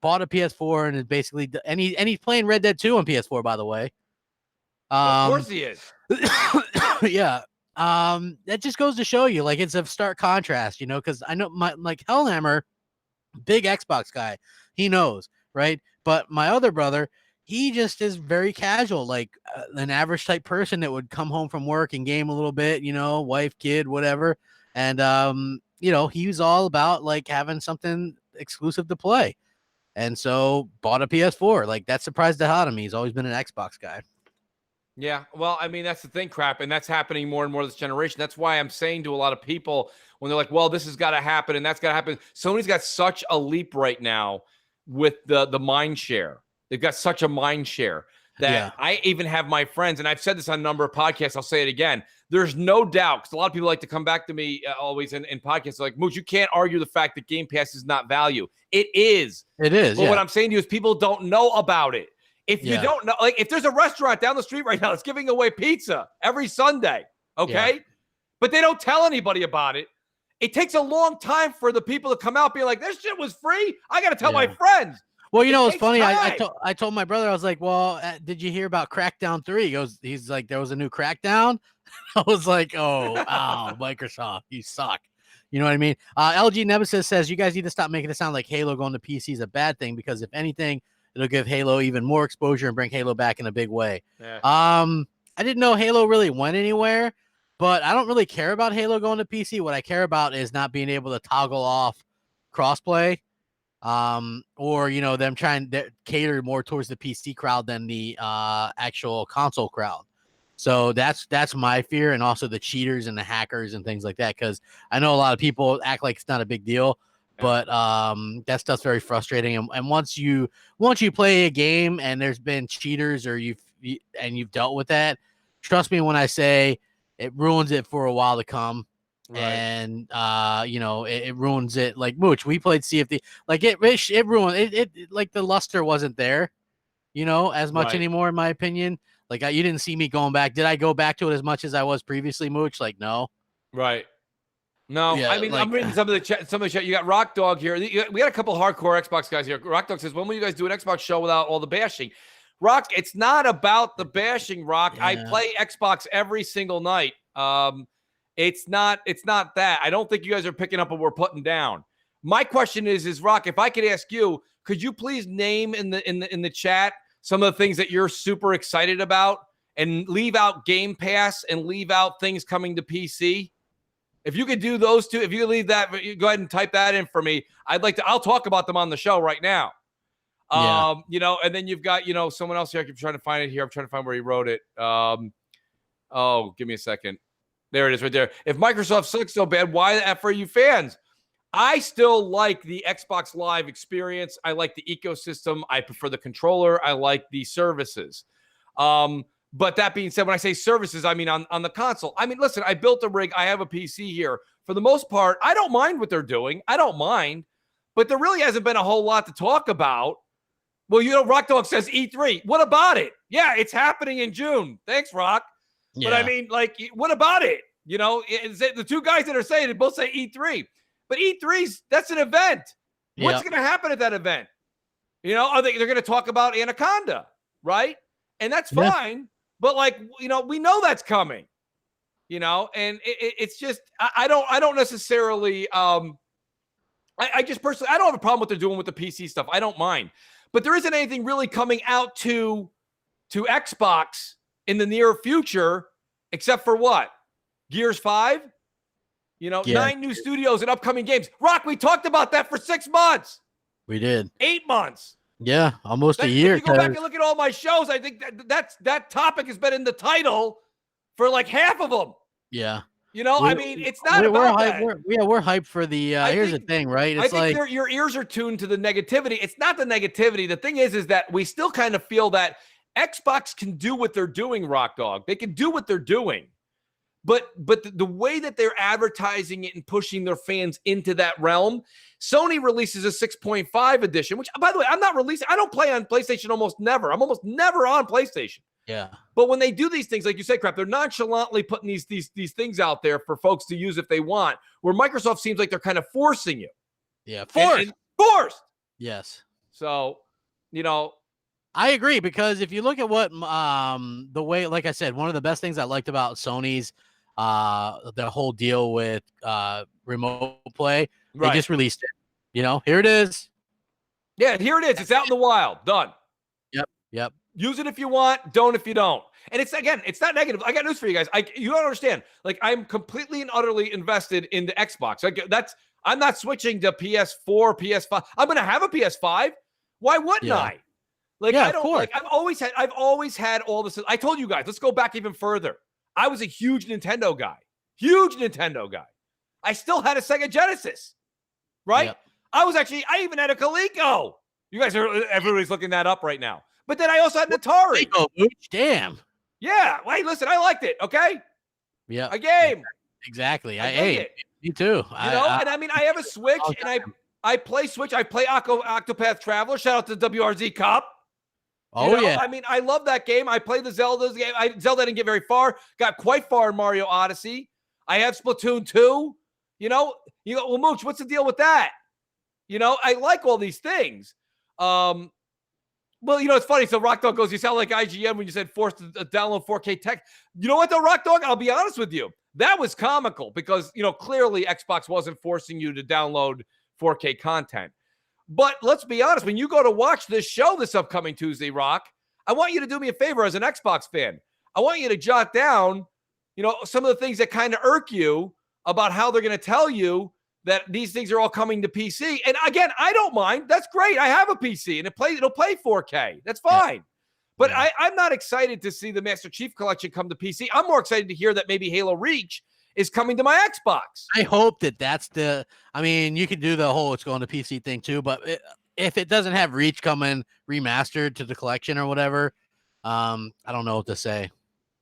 bought a PS4 and is basically, and he's playing Red Dead 2 on PS4, by the way. Of course he is. Yeah. That just goes to show you, like, it's a stark contrast, because I know Hellhammer, big Xbox guy, he knows, right? But my other brother, he just is very casual, like an average type person that would come home from work and game a little bit, wife, kid, whatever. And, he was all about like having something exclusive to play. And so bought a PS4. Like, that surprised the hell out of me. He's always been an Xbox guy. Yeah, well, I mean, that's the thing, Crap, and that's happening more and more this generation. That's why I'm saying to a lot of people when they're like, well, this has got to happen and that's got to happen. Sony's got such a leap right now with the mind share. They've got such a mind share that I even have my friends, and I've said this on a number of podcasts, I'll say it again. There's no doubt, because a lot of people like to come back to me always in podcasts like, Mooch, you can't argue the fact that Game Pass is not value. It is. It is, But what I'm saying to you is people don't know about it. If you don't know, like if there's a restaurant down the street right now that's giving away pizza every Sunday, okay? But they don't tell anybody about it. It takes a long time for the people to come out being like, this shit was free. I got to tell my friends. Well, you know, it's takes funny. time. I told my brother, I was like, well, did you hear about Crackdown 3? He's like, there was a new Crackdown. I was like, oh, Microsoft, you suck. You know what I mean? LG Nemesis says you guys need to stop making it sound like Halo going to PC is a bad thing, because if anything, it'll give Halo even more exposure and bring Halo back in a big way. Yeah. I didn't know Halo really went anywhere, but I don't really care about Halo going to PC. What I care about is not being able to toggle off crossplay, or you know, them trying to cater more towards the PC crowd than the actual console crowd. So that's my fear, and also the cheaters and the hackers and things like that, because I know a lot of people act like it's not a big deal, but that stuff's very frustrating. And once you play a game and there's been cheaters, or you've dealt with that, trust me when I say it ruins it for a while to come. Right. And you know, it ruins it. Like Mooch, we played CFD, like it ruined it. Like the luster wasn't there, you know, as much anymore, in my opinion. Like you didn't see me going back. Did I go back to it as much as I was previously, Mooch? Like, no. Right. No, Yeah, I mean, I'm reading some of the chat. You got Rock Dog here. We got a couple of hardcore Xbox guys here. Rock Dog says, when will you guys do an Xbox show without all the bashing? Rock, it's not about the bashing, Rock. Yeah. I play Xbox every single night. It's not that. I don't think you guys are picking up what we're putting down. My question is Rock, if I could ask you, could you please name in the chat some of the things that you're super excited about, and leave out Game Pass and leave out things coming to PC? If you could do those two, if you could leave that, go ahead and type that in for me. I'll talk about them on the show right now. Yeah. You know, and then you've got, you know, someone else here. I keep trying to find it here. I'm trying to find where he wrote it. Oh, give me a second. There it is right there. If Microsoft sucks so bad, why the F are you fans? I still like the Xbox Live experience. I like the ecosystem. I prefer the controller. I like the services. But that being said, when I say services, I mean on the console. I mean, listen, I built a rig. I have a PC here. For the most part, I don't mind what they're doing. I don't mind. But there really hasn't been a whole lot to talk about. Well, you know, Rock Dog says E3. What about it? Yeah, it's happening in June. Thanks, Rock. Yeah. But I mean, like, what about it? You know, the two guys that are saying it both say E3. But E3's, that's an event. What's going to happen at that event? You know, they're going to talk about Anaconda, right? And that's fine. But like, you know, we know that's coming. You know, and it's just I don't necessarily I just personally, I don't have a problem with what they're doing with the PC stuff. I don't mind. But there isn't anything really coming out to Xbox in the near future, except for what? Gears 5? You know, 9 new studios and upcoming games. Rock, we talked about that for 6 months. We did. 8 months. Yeah, almost a year. If you go back and look at all my shows, I think that topic has been in the title for like half of them. Yeah. You know, I mean, it's not about that. We're hyped for the, here's the thing, right? It's I think your ears are tuned to the negativity. It's not the negativity. The thing is that we still kind of feel that Xbox can do what they're doing, Rock Dog. They can do what they're doing. But the way that they're advertising it and pushing their fans into that realm, Sony releases a 6.5 edition, which, by the way, I'm not releasing. I don't play on PlayStation almost never. I'm almost never on PlayStation. Yeah. But when they do these things, like you said, Crap, they're nonchalantly putting these things out there for folks to use if they want, where Microsoft seems like they're kind of forcing you. Yeah, forced. Forced. Yes. So, you know, I agree, because if you look at what the way, like I said, one of the best things I liked about Sony's the whole deal with remote play, they just released it. You know, here it is. Yeah, here it is. It's out in the wild. Done. Yep. Use it if you want, don't if you don't. And it's not negative. I got news for you guys. You don't understand. Like, I'm completely and utterly invested in the Xbox. I'm not switching to PS4, PS5. I'm gonna have a PS5. Why wouldn't I? Like, I don't like. I've always had all this. I told you guys. Let's go back even further. I was a huge Nintendo guy. I still had a Sega Genesis, right? Yep. I even had a Coleco. You guys everybody's looking that up right now. But then I also had an Atari. Damn. Yeah. Wait, listen, I liked it. Okay. Yeah. A game. Exactly. Me too. And I mean, I have a Switch, and I play Switch. I play Octopath Traveler. Shout out to WRZ Cup. Yeah. I mean, I love that game. I played the Zelda game. Zelda didn't get very far. Got quite far in Mario Odyssey. I have Splatoon 2. You go, well, Mooch, what's the deal with that? You know, I like all these things. Well, it's funny. So Rock Dog goes, you sound like IGN when you said forced to download 4K tech. You know what, though, Rock Dog? I'll be honest with you. That was comical because, clearly Xbox wasn't forcing you to download 4K content. But let's be honest. When you go to watch this show this upcoming Tuesday, Rock, I want you to do me a favor as an Xbox fan. I want you to jot down, some of the things that kind of irk you about how they're going to tell you that these things are all coming to PC. And again, I don't mind. That's great. I have a PC and it'll play 4K. That's fine. Yeah. But yeah. I'm not excited to see the Master Chief Collection come to PC. I'm more excited to hear that maybe Halo Reach is coming to my Xbox. I hope that's you could do the whole it's going to PC thing too, but if it doesn't have Reach coming remastered to the collection or whatever, I don't know what to say,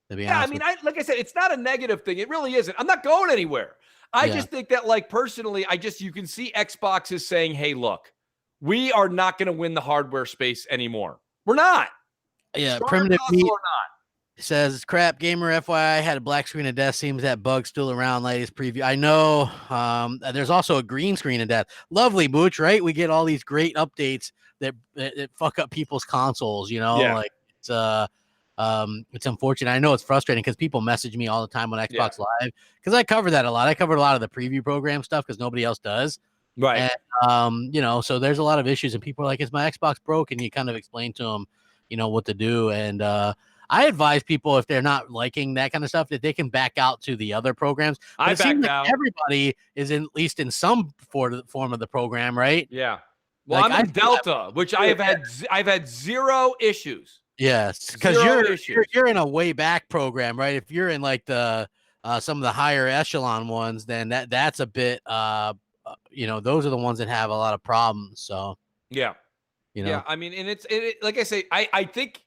to be honest. Like I said, it's not a negative thing. It really isn't. I'm not going anywhere. I just think that, personally, you can see Xbox is saying, hey, look, we are not going to win the hardware space anymore. We're not. Yeah, Primitive Meat says, CrapGamer FYI had a black screen of death. Seems that bug still around. Latest preview. I know. There's also a green screen of death. Lovely, Mooch, right? We get all these great updates that fuck up people's consoles, Yeah. It's unfortunate. I know it's frustrating because people message me all the time on Xbox Live because I cover that a lot. I covered a lot of the preview program stuff because nobody else does. Right. And, so there's a lot of issues and people are like, is my Xbox broke? And you kind of explain to them, what to do. And I advise people if they're not liking that kind of stuff that they can back out to the other programs. But I backed out. Everybody is at least in some form of the program, right? Yeah. Well, I'm in Delta, which I've had zero issues. Yes, because you're in a way back program, right? If you're in the some of the higher echelon ones, then that's a bit those are the ones that have a lot of problems. So yeah, yeah. And it's like I say, I think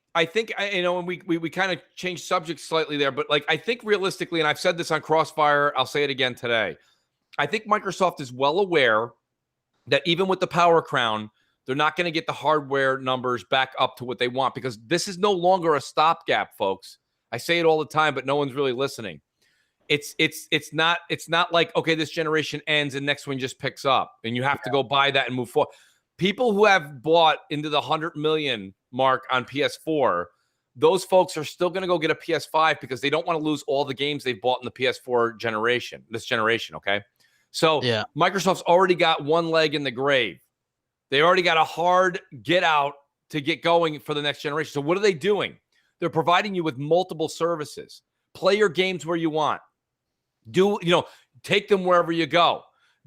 and we kind of changed subjects slightly there, but I think realistically, and I've said this on Crossfire, I'll say it again today. I think Microsoft is well aware that even with the Power Crown, they're not going to get the hardware numbers back up to what they want because this is no longer a stopgap, folks. I say it all the time, but no one's really listening. It's not like, okay, this generation ends and next one just picks up and you have to go buy that and move forward. People who have bought into the 100 million mark on PS4, those folks are still going to go get a PS5 because they don't want to lose all the games they've bought in the PS4 generation, this generation, okay? So Microsoft's already got one leg in the grave. They already got a hard get out to get going for the next generation. So what are they doing? They're providing you with multiple services. Play your games where you want. Take them wherever you go.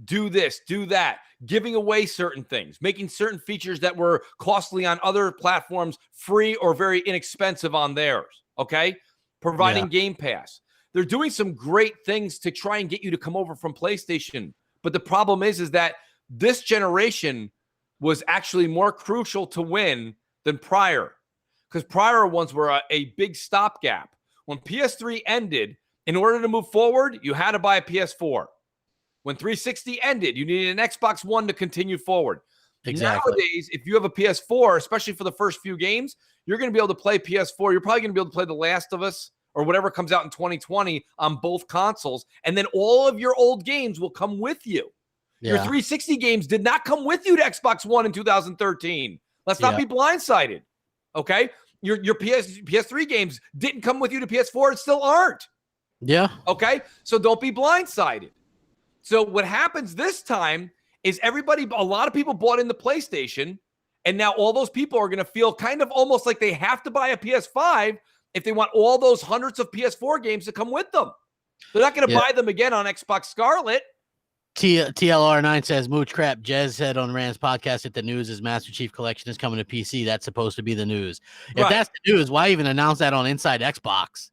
Do this, do that. Giving away certain things, making certain features that were costly on other platforms free or very inexpensive on theirs. Okay? Providing Game Pass. They're doing some great things to try and get you to come over from PlayStation. But the problem is that this generation was actually more crucial to win than prior because prior ones were a big stopgap. When PS3 ended, in order to move forward, you had to buy a PS4. When 360 ended, you needed an Xbox One to continue forward. Exactly. Nowadays, if you have a PS4, especially for the first few games, you're going to be able to play PS4. You're probably going to be able to play The Last of Us or whatever comes out in 2020 on both consoles. And then all of your old games will come with you. Your 360 games did not come with you to Xbox One in 2013. Let's not be blindsided. Okay? Your PS3 games didn't come with you to PS4. It still aren't. Yeah. Okay? So don't be blindsided. So what happens this time is a lot of people bought into PlayStation, and now all those people are going to feel kind of almost like they have to buy a PS5 if they want all those hundreds of PS4 games to come with them. They're not going to buy them again on Xbox Scarlet. TLR9 says, Mooch crap. Jez said on Rand's podcast that the news is Master Chief Collection is coming to PC. That's supposed to be the news. If that's the news, why even announce that on Inside Xbox?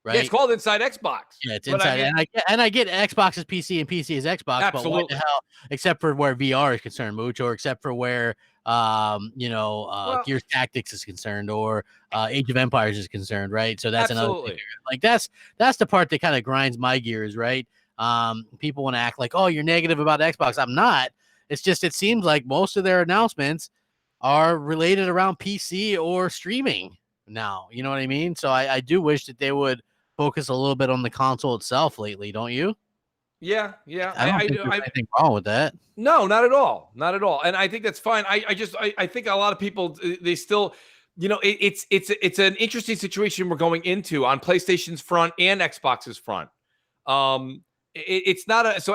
Right? Yeah, it's called Inside Xbox. Yeah, it's Inside. And I get Xbox is PC and PC is Xbox. Absolutely. But what the hell, except for where VR is concerned, Mooch, or except for where Gears Tactics is concerned or Age of Empires is concerned, right? So that's another thing. Like that's the part that kind of grinds my gears, right? People want to act like, oh, you're negative about Xbox. I'm not. It's just it seems like most of their announcements are related around PC or streaming now. You know what I mean? So I do wish that they would focus a little bit on the console itself lately, don't you? Yeah. I don't think there's anything wrong with that. No, not at all. Not at all. And I think that's fine. I think a lot of people, they still, it's an interesting situation we're going into on PlayStation's front and Xbox's front. It's not there's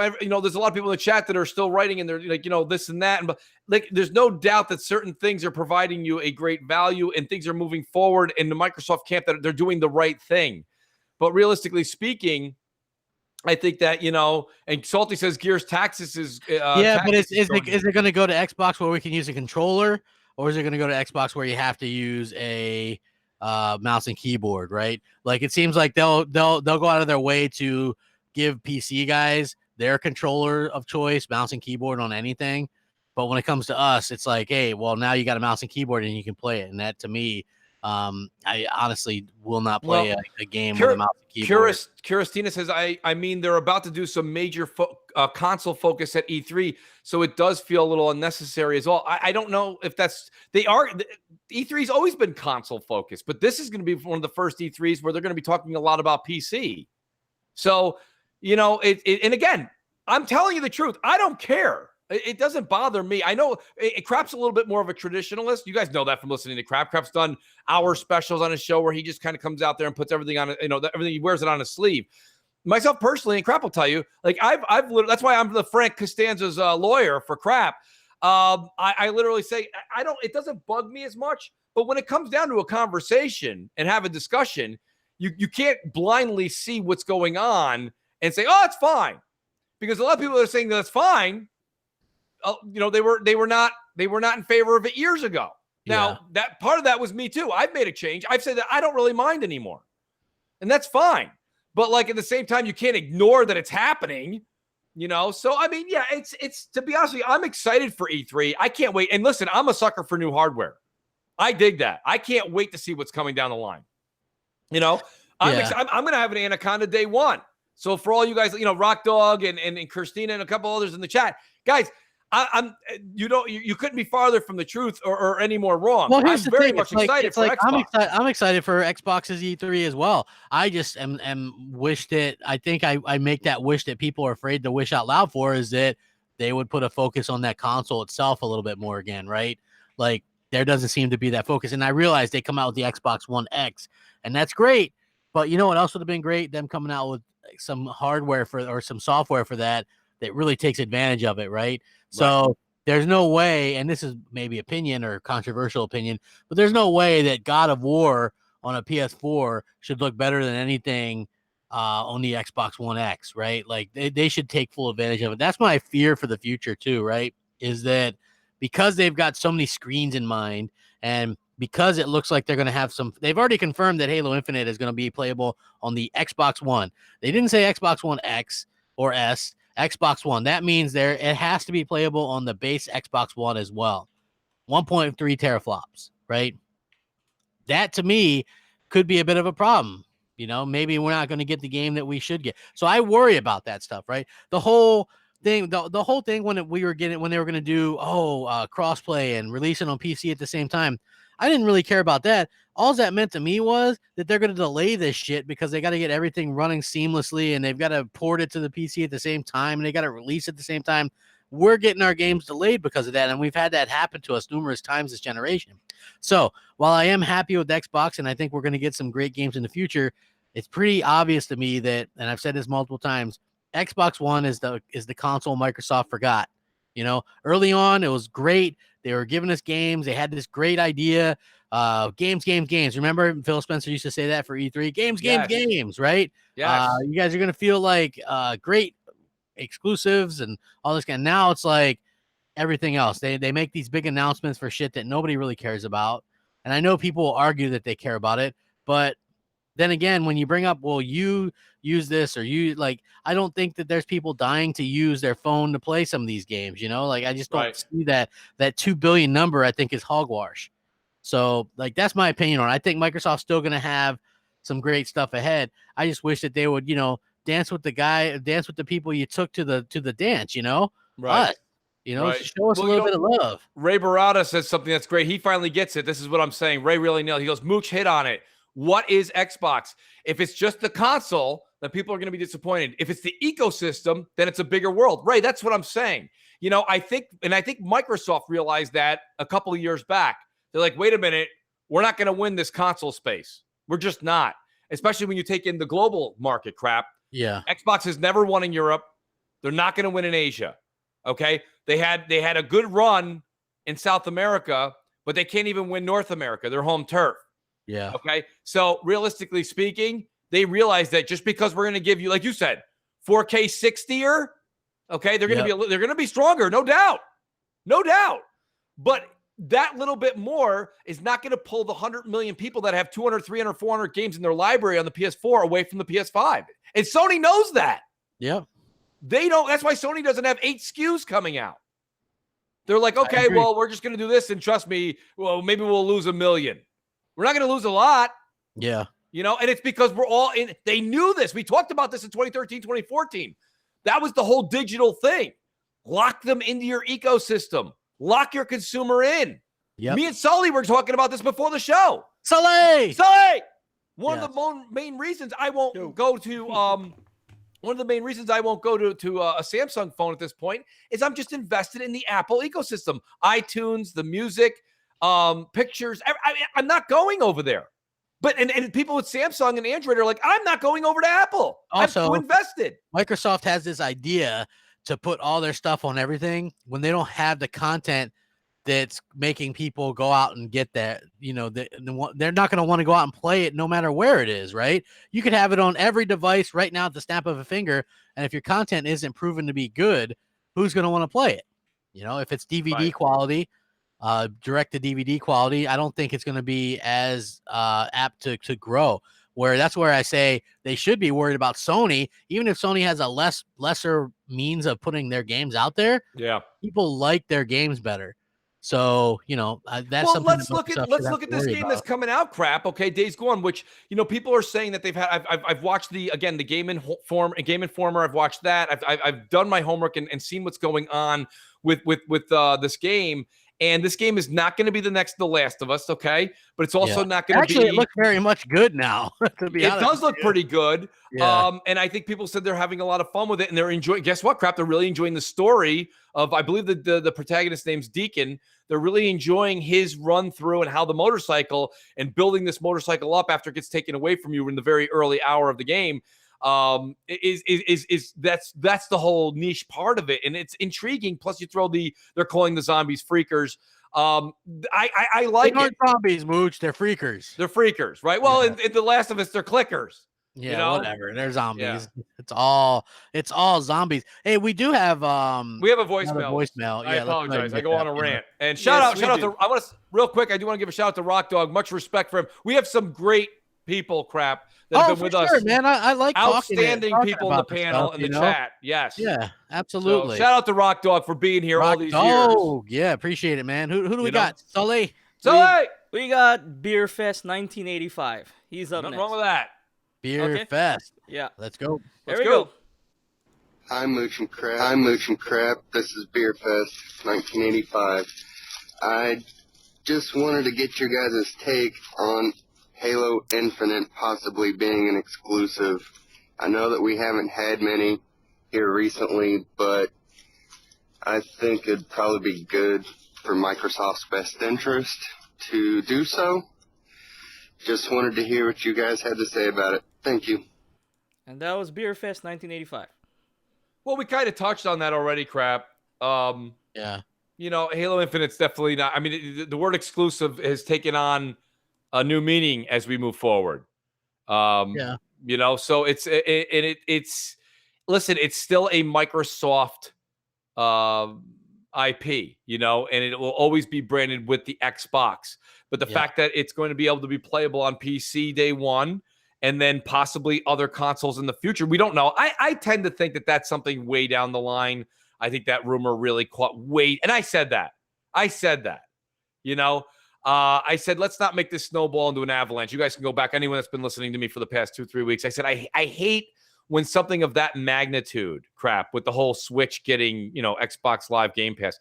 a lot of people in the chat that are still writing and they're like, this and that. But like, there's no doubt that certain things are providing you a great value and things are moving forward in the Microsoft camp that they're doing the right thing. But realistically speaking, I think that, and Salty says Gears Tactics is but is it going to go to Xbox where we can use a controller, or is it going to go to Xbox where you have to use a mouse and keyboard, right? Like, it seems like they'll go out of their way to give PC guys their controller of choice, mouse and keyboard on anything. But when it comes to us, it's like, hey, well, now you got a mouse and keyboard and you can play it. And that, to me, I honestly will not play a game with a mouse and keyboard. Curistina says, I mean, they're about to do some major console focus at E3, so it does feel a little unnecessary as well. I don't know if E3's always been console focused, but this is going to be one of the first E3s where they're going to be talking a lot about PC. So, and again, I'm telling you the truth. I don't care. It doesn't bother me. I know Crap's a little bit more of a traditionalist. You guys know that from listening to Crap. Crap's done hour specials on his show where he just kind of comes out there and puts everything on, everything, he wears it on his sleeve. Myself personally, and Crap will tell you, like I've literally, that's why I'm the Frank Costanza's lawyer for Crap. I literally say, it doesn't bug me as much, but when it comes down to a conversation and have a discussion, you can't blindly see what's going on and say, oh, it's fine. Because a lot of people are saying that's fine. They were not in favor of it years ago. Now, that part of that was me too. I've made a change. I've said that I don't really mind anymore. And that's fine. But like at the same time, you can't ignore that it's happening, So I mean, yeah, it's to be honest with you, I'm excited for E3. I can't wait. And listen, I'm a sucker for new hardware. I dig that. I can't wait to see what's coming down the line. I'm going to have an Anaconda day one. So for all you guys, Rock Dog and Christina and a couple others in the chat, guys, you couldn't be farther from the truth or any more wrong. Well, here's I'm the very thing. much excited for Xbox. I'm excited for Xbox's E3 as well. I just am wished that I think I make that wish that people are afraid to wish out loud for, is that they would put a focus on that console itself a little bit more again, right? Like, there doesn't seem to be that focus. And I realize they come out with the Xbox One X, and that's great. But you know what else would have been great? Them coming out with some hardware or some software for that really takes advantage of it, right? So there's no way, and this is maybe opinion or controversial opinion, but there's no way that God of War on a PS4 should look better than anything on the Xbox One X, right? Like, they should take full advantage of it. That's my fear for the future too, right? Is that because they've got so many screens in mind, and because it looks like they're going to have they've already confirmed that Halo Infinite is going to be playable on the Xbox One. They didn't say Xbox One X or S, Xbox One. That means it has to be playable on the base Xbox One as well. 1.3 teraflops, right? That to me could be a bit of a problem. Maybe we're not going to get the game that we should get. So I worry about that stuff, right? The whole thing, the whole thing when they were going to do crossplay and release it on PC at the same time, I didn't really care about that. All that meant to me was that they're going to delay this shit because they got to get everything running seamlessly, and they've got to port it to the PC at the same time, and they got to release at the same time. We're getting our games delayed because of that, and we've had that happen to us numerous times this generation. So while I am happy with Xbox, and I think we're going to get some great games in the future, it's pretty obvious to me that, and I've said this multiple times, Xbox One is the console Microsoft forgot. Early on, it was great. They were giving us games. They had this great idea. Games. Remember Phil Spencer used to say that for E3? Games, right? Yes. You guys are going to feel like great exclusives and all this kind. Now it's like everything else. They make these big announcements for shit that nobody really cares about. And I know people will argue that they care about it, but then again, when you bring up, well, you use this or you like, I don't think that there's people dying to use their phone to play some of these games, I just don't see that 2 billion number, I think, is hogwash. So like, that's my opinion on it. I think Microsoft's still going to have some great stuff ahead. I just wish that they would, dance with the people you took to the dance, Right. Us, show us a little bit of love. Ray Barada says something that's great. He finally gets it. This is what I'm saying. Ray really nailed it. He goes, Mooch hit on it. What is Xbox? If it's just the console, then people are going to be disappointed. If it's the ecosystem, then it's a bigger world. Right, that's what I'm saying. I think Microsoft realized that a couple of years back. They're like, wait a minute, we're not going to win this console space. We're just not, especially when you take in the global market crap. Yeah. Xbox has never won in Europe. They're not going to win in Asia. Okay. They had a good run in South America, but they can't even win North America, their home turf. Yeah. Okay. So realistically speaking, they realize that just because we're going to give you, like you said, 4K 60er, okay, they're going to be stronger, no doubt. But that little bit more is not going to pull the 100 million people that have 200, 300, 400 games in their library on the PS4 away from the PS5. And Sony knows that. Yeah. They don't. That's why Sony doesn't have 8 SKUs coming out. They're like, okay, well, we're just going to do this. And trust me, well, maybe we'll lose 1 million. We're not going to lose a lot. Yeah. And it's because we're all in. They knew this. We talked about this in 2013, 2014. That was the whole digital thing. Lock them into your ecosystem. Lock your consumer in. Yep. Me and Sully were talking about this before the show. Sully! One of the main reasons I won't go to a Samsung phone at this point is I'm just invested in the Apple ecosystem. iTunes, the music, pictures. I'm not going over there. But and people with Samsung and Android are like, I'm not going over to Apple. Also, I'm too invested. Microsoft has this idea to put all their stuff on everything when they don't have the content that's making people go out and get that. They're not going to want to go out and play it no matter where it is, right? You could have it on every device right now at the snap of a finger, and if your content isn't proven to be good, who's going to want to play it? If it's DVD quality, direct to DVD quality, I don't think it's going to be as apt to grow. That's where I say they should be worried about Sony, even if Sony has a lesser means of putting their games out there. Yeah, people like their games better. So that's something. Let's look at this game that's coming out. Crap. Okay, Days Gone, which people are saying that they've had. I've watched the Game Informer. I've watched that. I've done my homework and seen what's going on with this game. And this game is not going to be the next The Last of Us, okay? But it's also not going to be. Actually, it looks very much good now. To be honest, it does look pretty good. Yeah. And I think people said they're having a lot of fun with it, and they're enjoying. Guess what, crap? They're really enjoying the story of. I believe the protagonist's name's Deacon. They're really enjoying his run through and how the motorcycle and building this motorcycle up after it gets taken away from you in the very early hour of the game. That's the whole niche part of it, and it's intriguing. Plus, you throw they're calling the zombies freakers. I like they aren't zombies, Mooch. They're freakers. They're freakers, right? Well, in The Last of Us, they're clickers. Yeah, whatever. They're zombies. Yeah. It's all zombies. Hey, we do have we have a voicemail. I apologize. I go on a rant. And shout out to I want to real quick. I do want to give a shout out to Rock Dog. Much respect for him. We have some great people, crap, that have been with us. Man. I like outstanding people in the panel and the chat. Yes. Yeah, absolutely. So, shout out to Rock Dog for being here all these years. Oh, yeah, appreciate it, man. Who do we got? Sully. We got Beer Fest 1985. He's up Nothing next. wrong with that. Beer Fest. Yeah. Let's go. There we go. Hi, Mooch and Crap. This is Beer Fest 1985. I just wanted to get your guys' take on Halo Infinite possibly being an exclusive. I know that we haven't had many here recently, but I think it'd probably be good for Microsoft's best interest to do so. Just wanted to hear what you guys had to say about it. Thank you. And that was Beer Fest 1985. Well, we kind of touched on that already, crap. Yeah. Halo Infinite's definitely not. I mean, the word exclusive has taken on a new meaning as we move forward. So it's listen, it's still a Microsoft IP, and it will always be branded with the Xbox. But the fact that it's going to be able to be playable on PC day one, and then possibly other consoles in the future, we don't know. I tend to think that that's something way down the line. I think that rumor really caught weight. And I said that. I said, let's not make this snowball into an avalanche. You guys can go back. Anyone that's been listening to me for the past 2-3 weeks, I said, I hate when something of that magnitude, crap, with the whole Switch getting, Xbox Live Game Pass.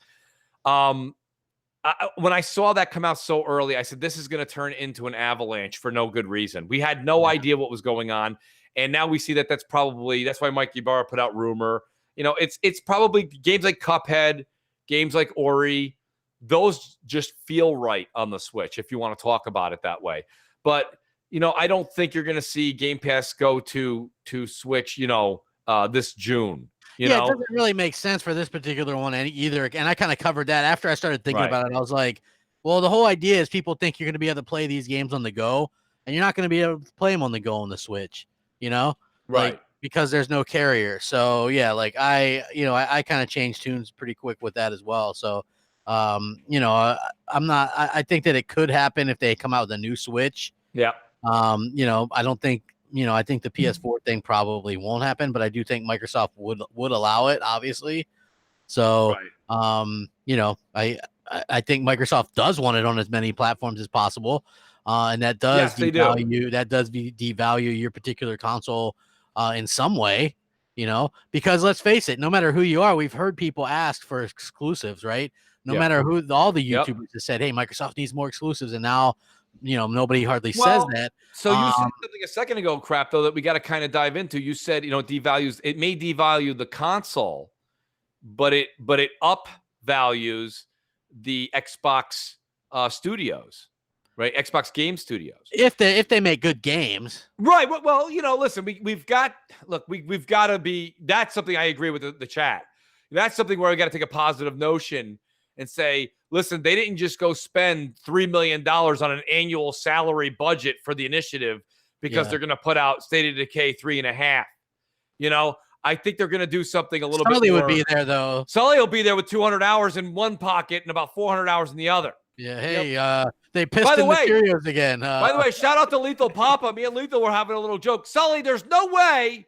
When I saw that come out so early, I said, this is going to turn into an avalanche for no good reason. We had no idea what was going on. And now we see that's why Mike Ybarra put out Rumor. It's probably games like Cuphead, games like Ori. Those just feel right on the Switch, if you want to talk about it that way. But, I don't think you're going to see Game Pass go to Switch, this June. It doesn't really make sense for this particular one either. And I kind of covered that after I started thinking about it. I was like, well, the whole idea is people think you're going to be able to play these games on the go, and you're not going to be able to play them on the go on the Switch, Right. Like, because there's no carrier. So yeah, like I kind of changed tunes pretty quick with that as well. So, I'm not, I think that it could happen if they come out with a new Switch. Yeah. I don't think, I think the PS4 thing probably won't happen, but I do think Microsoft would allow it, obviously. So, I think Microsoft does want it on as many platforms as possible. And that does devalue your particular console in some way, because let's face it, no matter who you are, we've heard people ask for exclusives, right? No matter who, all the YouTubers have said, hey, Microsoft needs more exclusives. And now, nobody hardly says that. So you said something a second ago, Crap, though, that we got to kind of dive into. You said, it may devalue the console, but it upvalues the Xbox studios, right? Xbox Game Studios. If they make good games. Right. Well, listen, we've got to be, that's something I agree with the chat. That's something where we got to take a positive notion and say, listen, they didn't just go spend $3 million on an annual salary budget for the initiative because they're going to put out State of Decay 3.5. I think they're going to do something a little bit more. Sully would be there, though. Sully will be there with 200 hours in one pocket and about 400 hours in the other. Yeah, hey, they pissed in the Cheerios again. By the way, shout out to Lethal Papa. Me and Lethal were having a little joke. Sully, there's no way.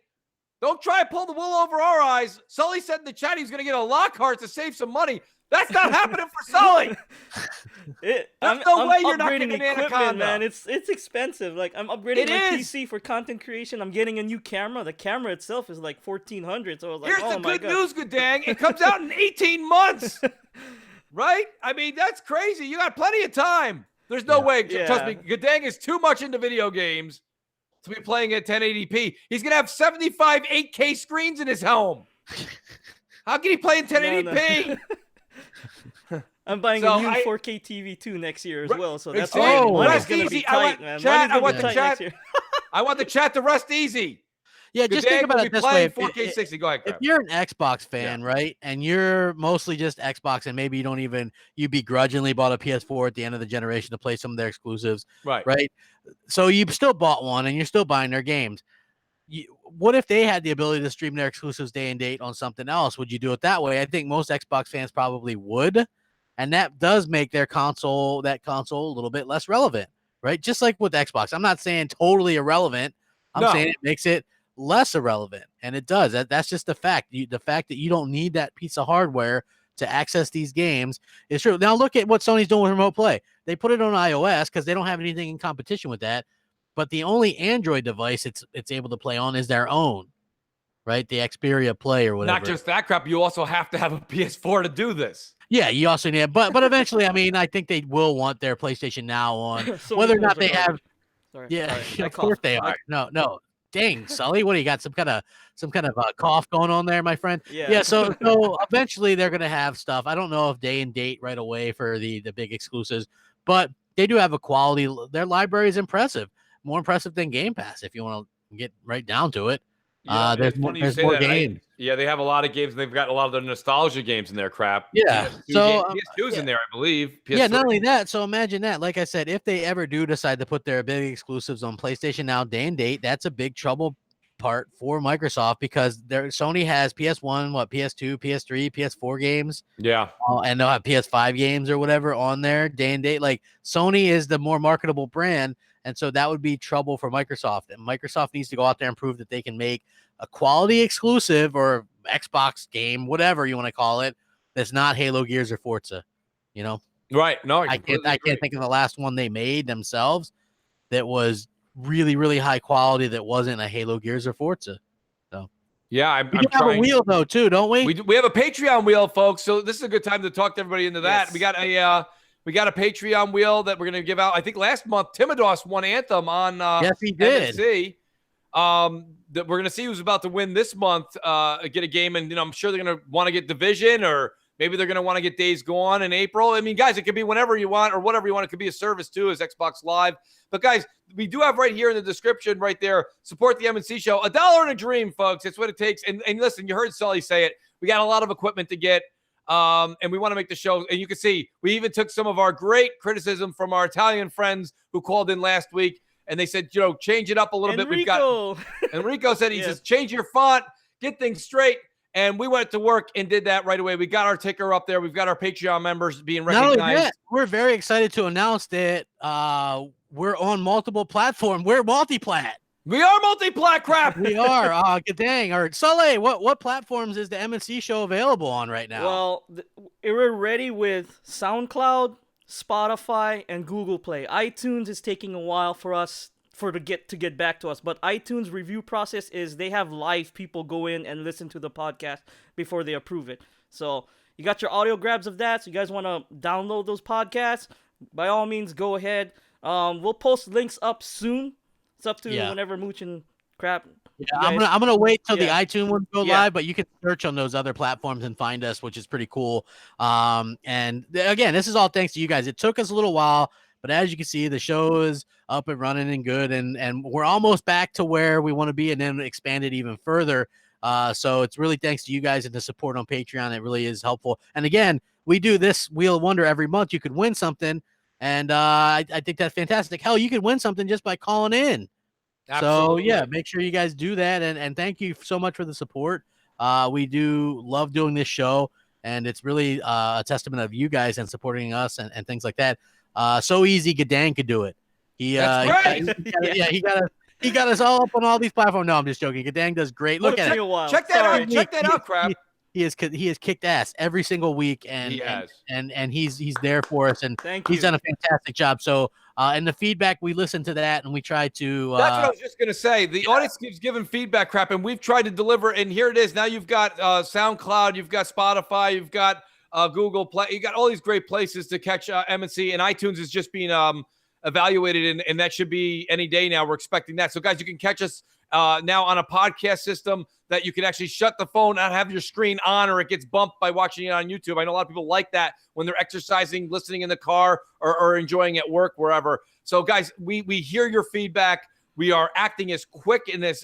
Don't try to pull the wool over our eyes. Sully said in the chat he's going to get a Lockhart to save some money. That's not happening for Sully. There's no way you're not getting an Anaconda. Man. It's expensive. Like, I'm upgrading my PC for content creation. I'm getting a new camera. The camera itself is like $1,400. So I was like, here's the good news, Goodang. It comes out in 18 months. Right? I mean, that's crazy. You got plenty of time. There's no way. Trust me, Goodang is too much into video games to be playing at 1080p. He's going to have 75 8K screens in his home. How can he play in 1080p? No. I'm buying a new 4K TV too next year as well, so that's money's going to be tight, man. Chat, I want the chat to rest easy. Yeah, just think about it this way. 4K 60. Go ahead, if you're an Xbox fan, right, and you're mostly just Xbox, and maybe you begrudgingly bought a PS4 at the end of the generation to play some of their exclusives, right? So you still bought one, and you're still buying their games. What if they had the ability to stream their exclusives day and date on something else? Would you do it that way? I think most Xbox fans probably would, and that does make their console a little bit less relevant, right? Just like with Xbox. I'm not saying totally irrelevant. I'm saying it makes it less irrelevant, and it does. That's just the fact. The fact that you don't need that piece of hardware to access these games is true. Now look at what Sony's doing with Remote Play. They put it on iOS because they don't have anything in competition with that. But the only Android device it's able to play on is their own, right? The Xperia Play or whatever. Not just that crap. You also have to have a PS4 to do this. Yeah, you also need, but eventually, I mean, I think they will want their PlayStation Now on, whether or not they have. Sorry, of course they are. No. Dang, Sully, what do you got? Some kind of cough going on there, my friend. Yeah. So eventually they're gonna have stuff. I don't know if day and date right away for the big exclusives, but they do have a quality. Their library is impressive. More impressive than Game Pass, if you want to get right down to it. There's more games. They have a lot of games. And they've got a lot of the nostalgia games in their crap. Yeah. PS2's in there, I believe. PS3. Yeah, not only that. So imagine that. Like I said, if they ever do decide to put their big exclusives on PlayStation Now day and date, that's a big trouble part for Microsoft because Sony has PS1, PS2, PS3, PS4 games. Yeah. And they'll have PS5 games or whatever on there day and date. Like Sony is the more marketable brand. And so that would be trouble for Microsoft. And Microsoft needs to go out there and prove that they can make a quality exclusive or Xbox game, whatever you want to call it, that's not Halo, Gears, or Forza. Right? No, I can't think of the last one they made themselves that was really, really high quality that wasn't a Halo, Gears, or Forza. So yeah, we have a wheel though too, don't we? We have a Patreon wheel, folks. So this is a good time to talk to everybody into that. Yes. We got a Patreon wheel that we're going to give out. I think last month, Timodos won Anthem on yes, he did. M&C. That we're going to see who's about to win this month, get a game. And, I'm sure they're going to want to get division, or maybe they're going to want to get days gone in April. I mean, guys, it could be whenever you want or whatever you want. It could be a service too, as Xbox Live. But guys, we do have right here in the description right there, support the M&C Show. $1 and a dream, folks. That's what it takes. And listen, you heard Sully say it. We got a lot of equipment to get. And we want to make the show. And you can see, we even took some of our great criticism from our Italian friends who called in last week. And they said, change it up a little bit. We've got Enrico said, he says, change your font, get things straight. And we went to work and did that right away. We got our ticker up there. We've got our Patreon members being recognized. Not only that, we're very excited to announce that we're on multiple platforms. We're multi-plat. We are multi-plat, crap. We are. Good dang. All right. Sully, what platforms is the M&C Show available on right now? Well, we're ready with SoundCloud, Spotify, and Google Play. iTunes is taking a while for us to get back to us, but iTunes review process is they have live people go in and listen to the podcast before they approve it. So you got your audio grabs of that. So you guys want to download those podcasts? By all means, go ahead. We'll post links up soon. It's up to whenever Mooch and Crap. Yeah, I'm gonna wait till the iTunes ones go live, but you can search on those other platforms and find us, which is pretty cool. And again, this is all thanks to you guys. It took us a little while, but as you can see, the show is up and running and good, and we're almost back to where we want to be, and then expand it even further. So it's really thanks to you guys and the support on Patreon. It really is helpful. And again, we do this Wheel of Wonder every month. You could win something, and I think that's fantastic. Hell, you could win something just by calling in. Absolutely. So make sure you guys do that, and thank you so much for the support. We do love doing this show, and it's really a testament of you guys and supporting us and things like that. So easy, Gadang could do it. He got us all up on all these platforms. No, I'm just joking. Gadang does great. Look at it. Check that out. Check that out, Crap. He has kicked ass every single week, and he's there for us, and he's done a fantastic job. So and the feedback, we listen to that, and we try to. That's what I was just gonna say. The audience keeps giving feedback, Crap, and we've tried to deliver. And here it is. Now you've got SoundCloud, you've got Spotify, you've got Google Play, you got all these great places to catch M&C, and iTunes is just being evaluated, and that should be any day now. We're expecting that. So guys, you can catch us now on a podcast system that you can actually shut the phone, not have your screen on, or it gets bumped by watching it on YouTube. I know a lot of people like that when they're exercising, listening in the car, or enjoying at work, wherever. So guys, we hear your feedback. We are acting as quick and as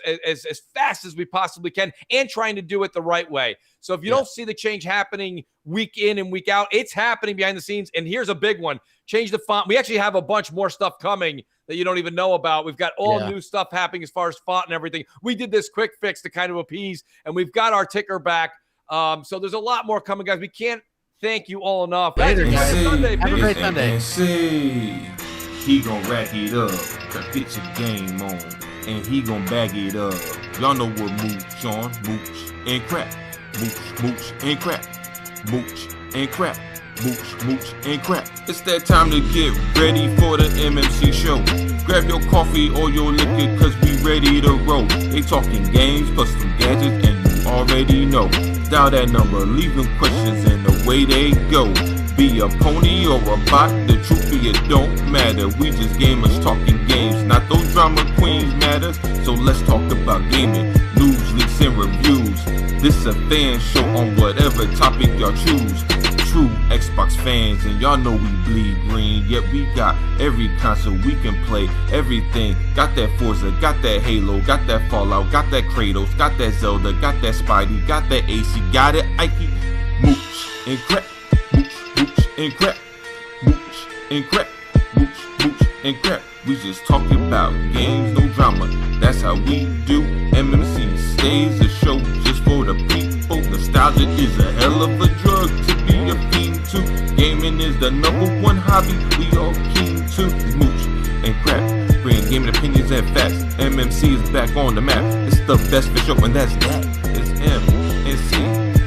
fast as we possibly can, and trying to do it the right way. So if you don't see the change happening week in and week out, it's happening behind the scenes. And here's a big one. Change the font. We actually have a bunch more stuff coming that you don't even know about. We've got all new stuff happening as far as font and everything. We did this quick fix to kind of appease, and we've got our ticker back. So there's a lot more coming, guys. We can't thank you all enough. Later, guys. Sunday, have a great Sunday. He gon' rack it up, get your game on, and he gon' bag it up. Y'all know what Mooch on, Mooch and Crap. Mooch and Crap. Mooch and Crap. Mooch and Crap. It's that time to get ready for the M&C Show. Grab your coffee or your liquor, cause we ready to roll. They talking games plus some gadgets, and you already know. Dial that number, leave them questions, and away they go. Be a pony or a bot, the truth be it don't matter. We just gamers talking games, not those drama queens matters. So let's talk about gaming, news, leaks, and reviews. This a fan show on whatever topic y'all choose. True Xbox fans, and y'all know we bleed green. Yet we got every console we can play, everything. Got that Forza, got that Halo, got that Fallout, got that Kratos, got that Zelda, got that Spidey, got that AC, got it Ike. Mooch and Crap. Mooch and Crap. Mooch and Crap. Mooch and Crap. We just talking about games, no drama. That's how we do. M&C stays a show just for the people. Nostalgia is a hell of a drug to be a fiend to. Gaming is the #1 hobby we all keen to. Mooch and Crap, bringing gaming opinions and facts. M&C is back on the map. It's the best for show, and that's that. It's M&C.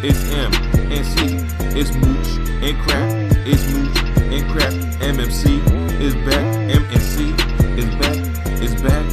It's M&C. It's Mooch and Crap. It's Mooch and Crap. M&C is back. M&C is back. It's back.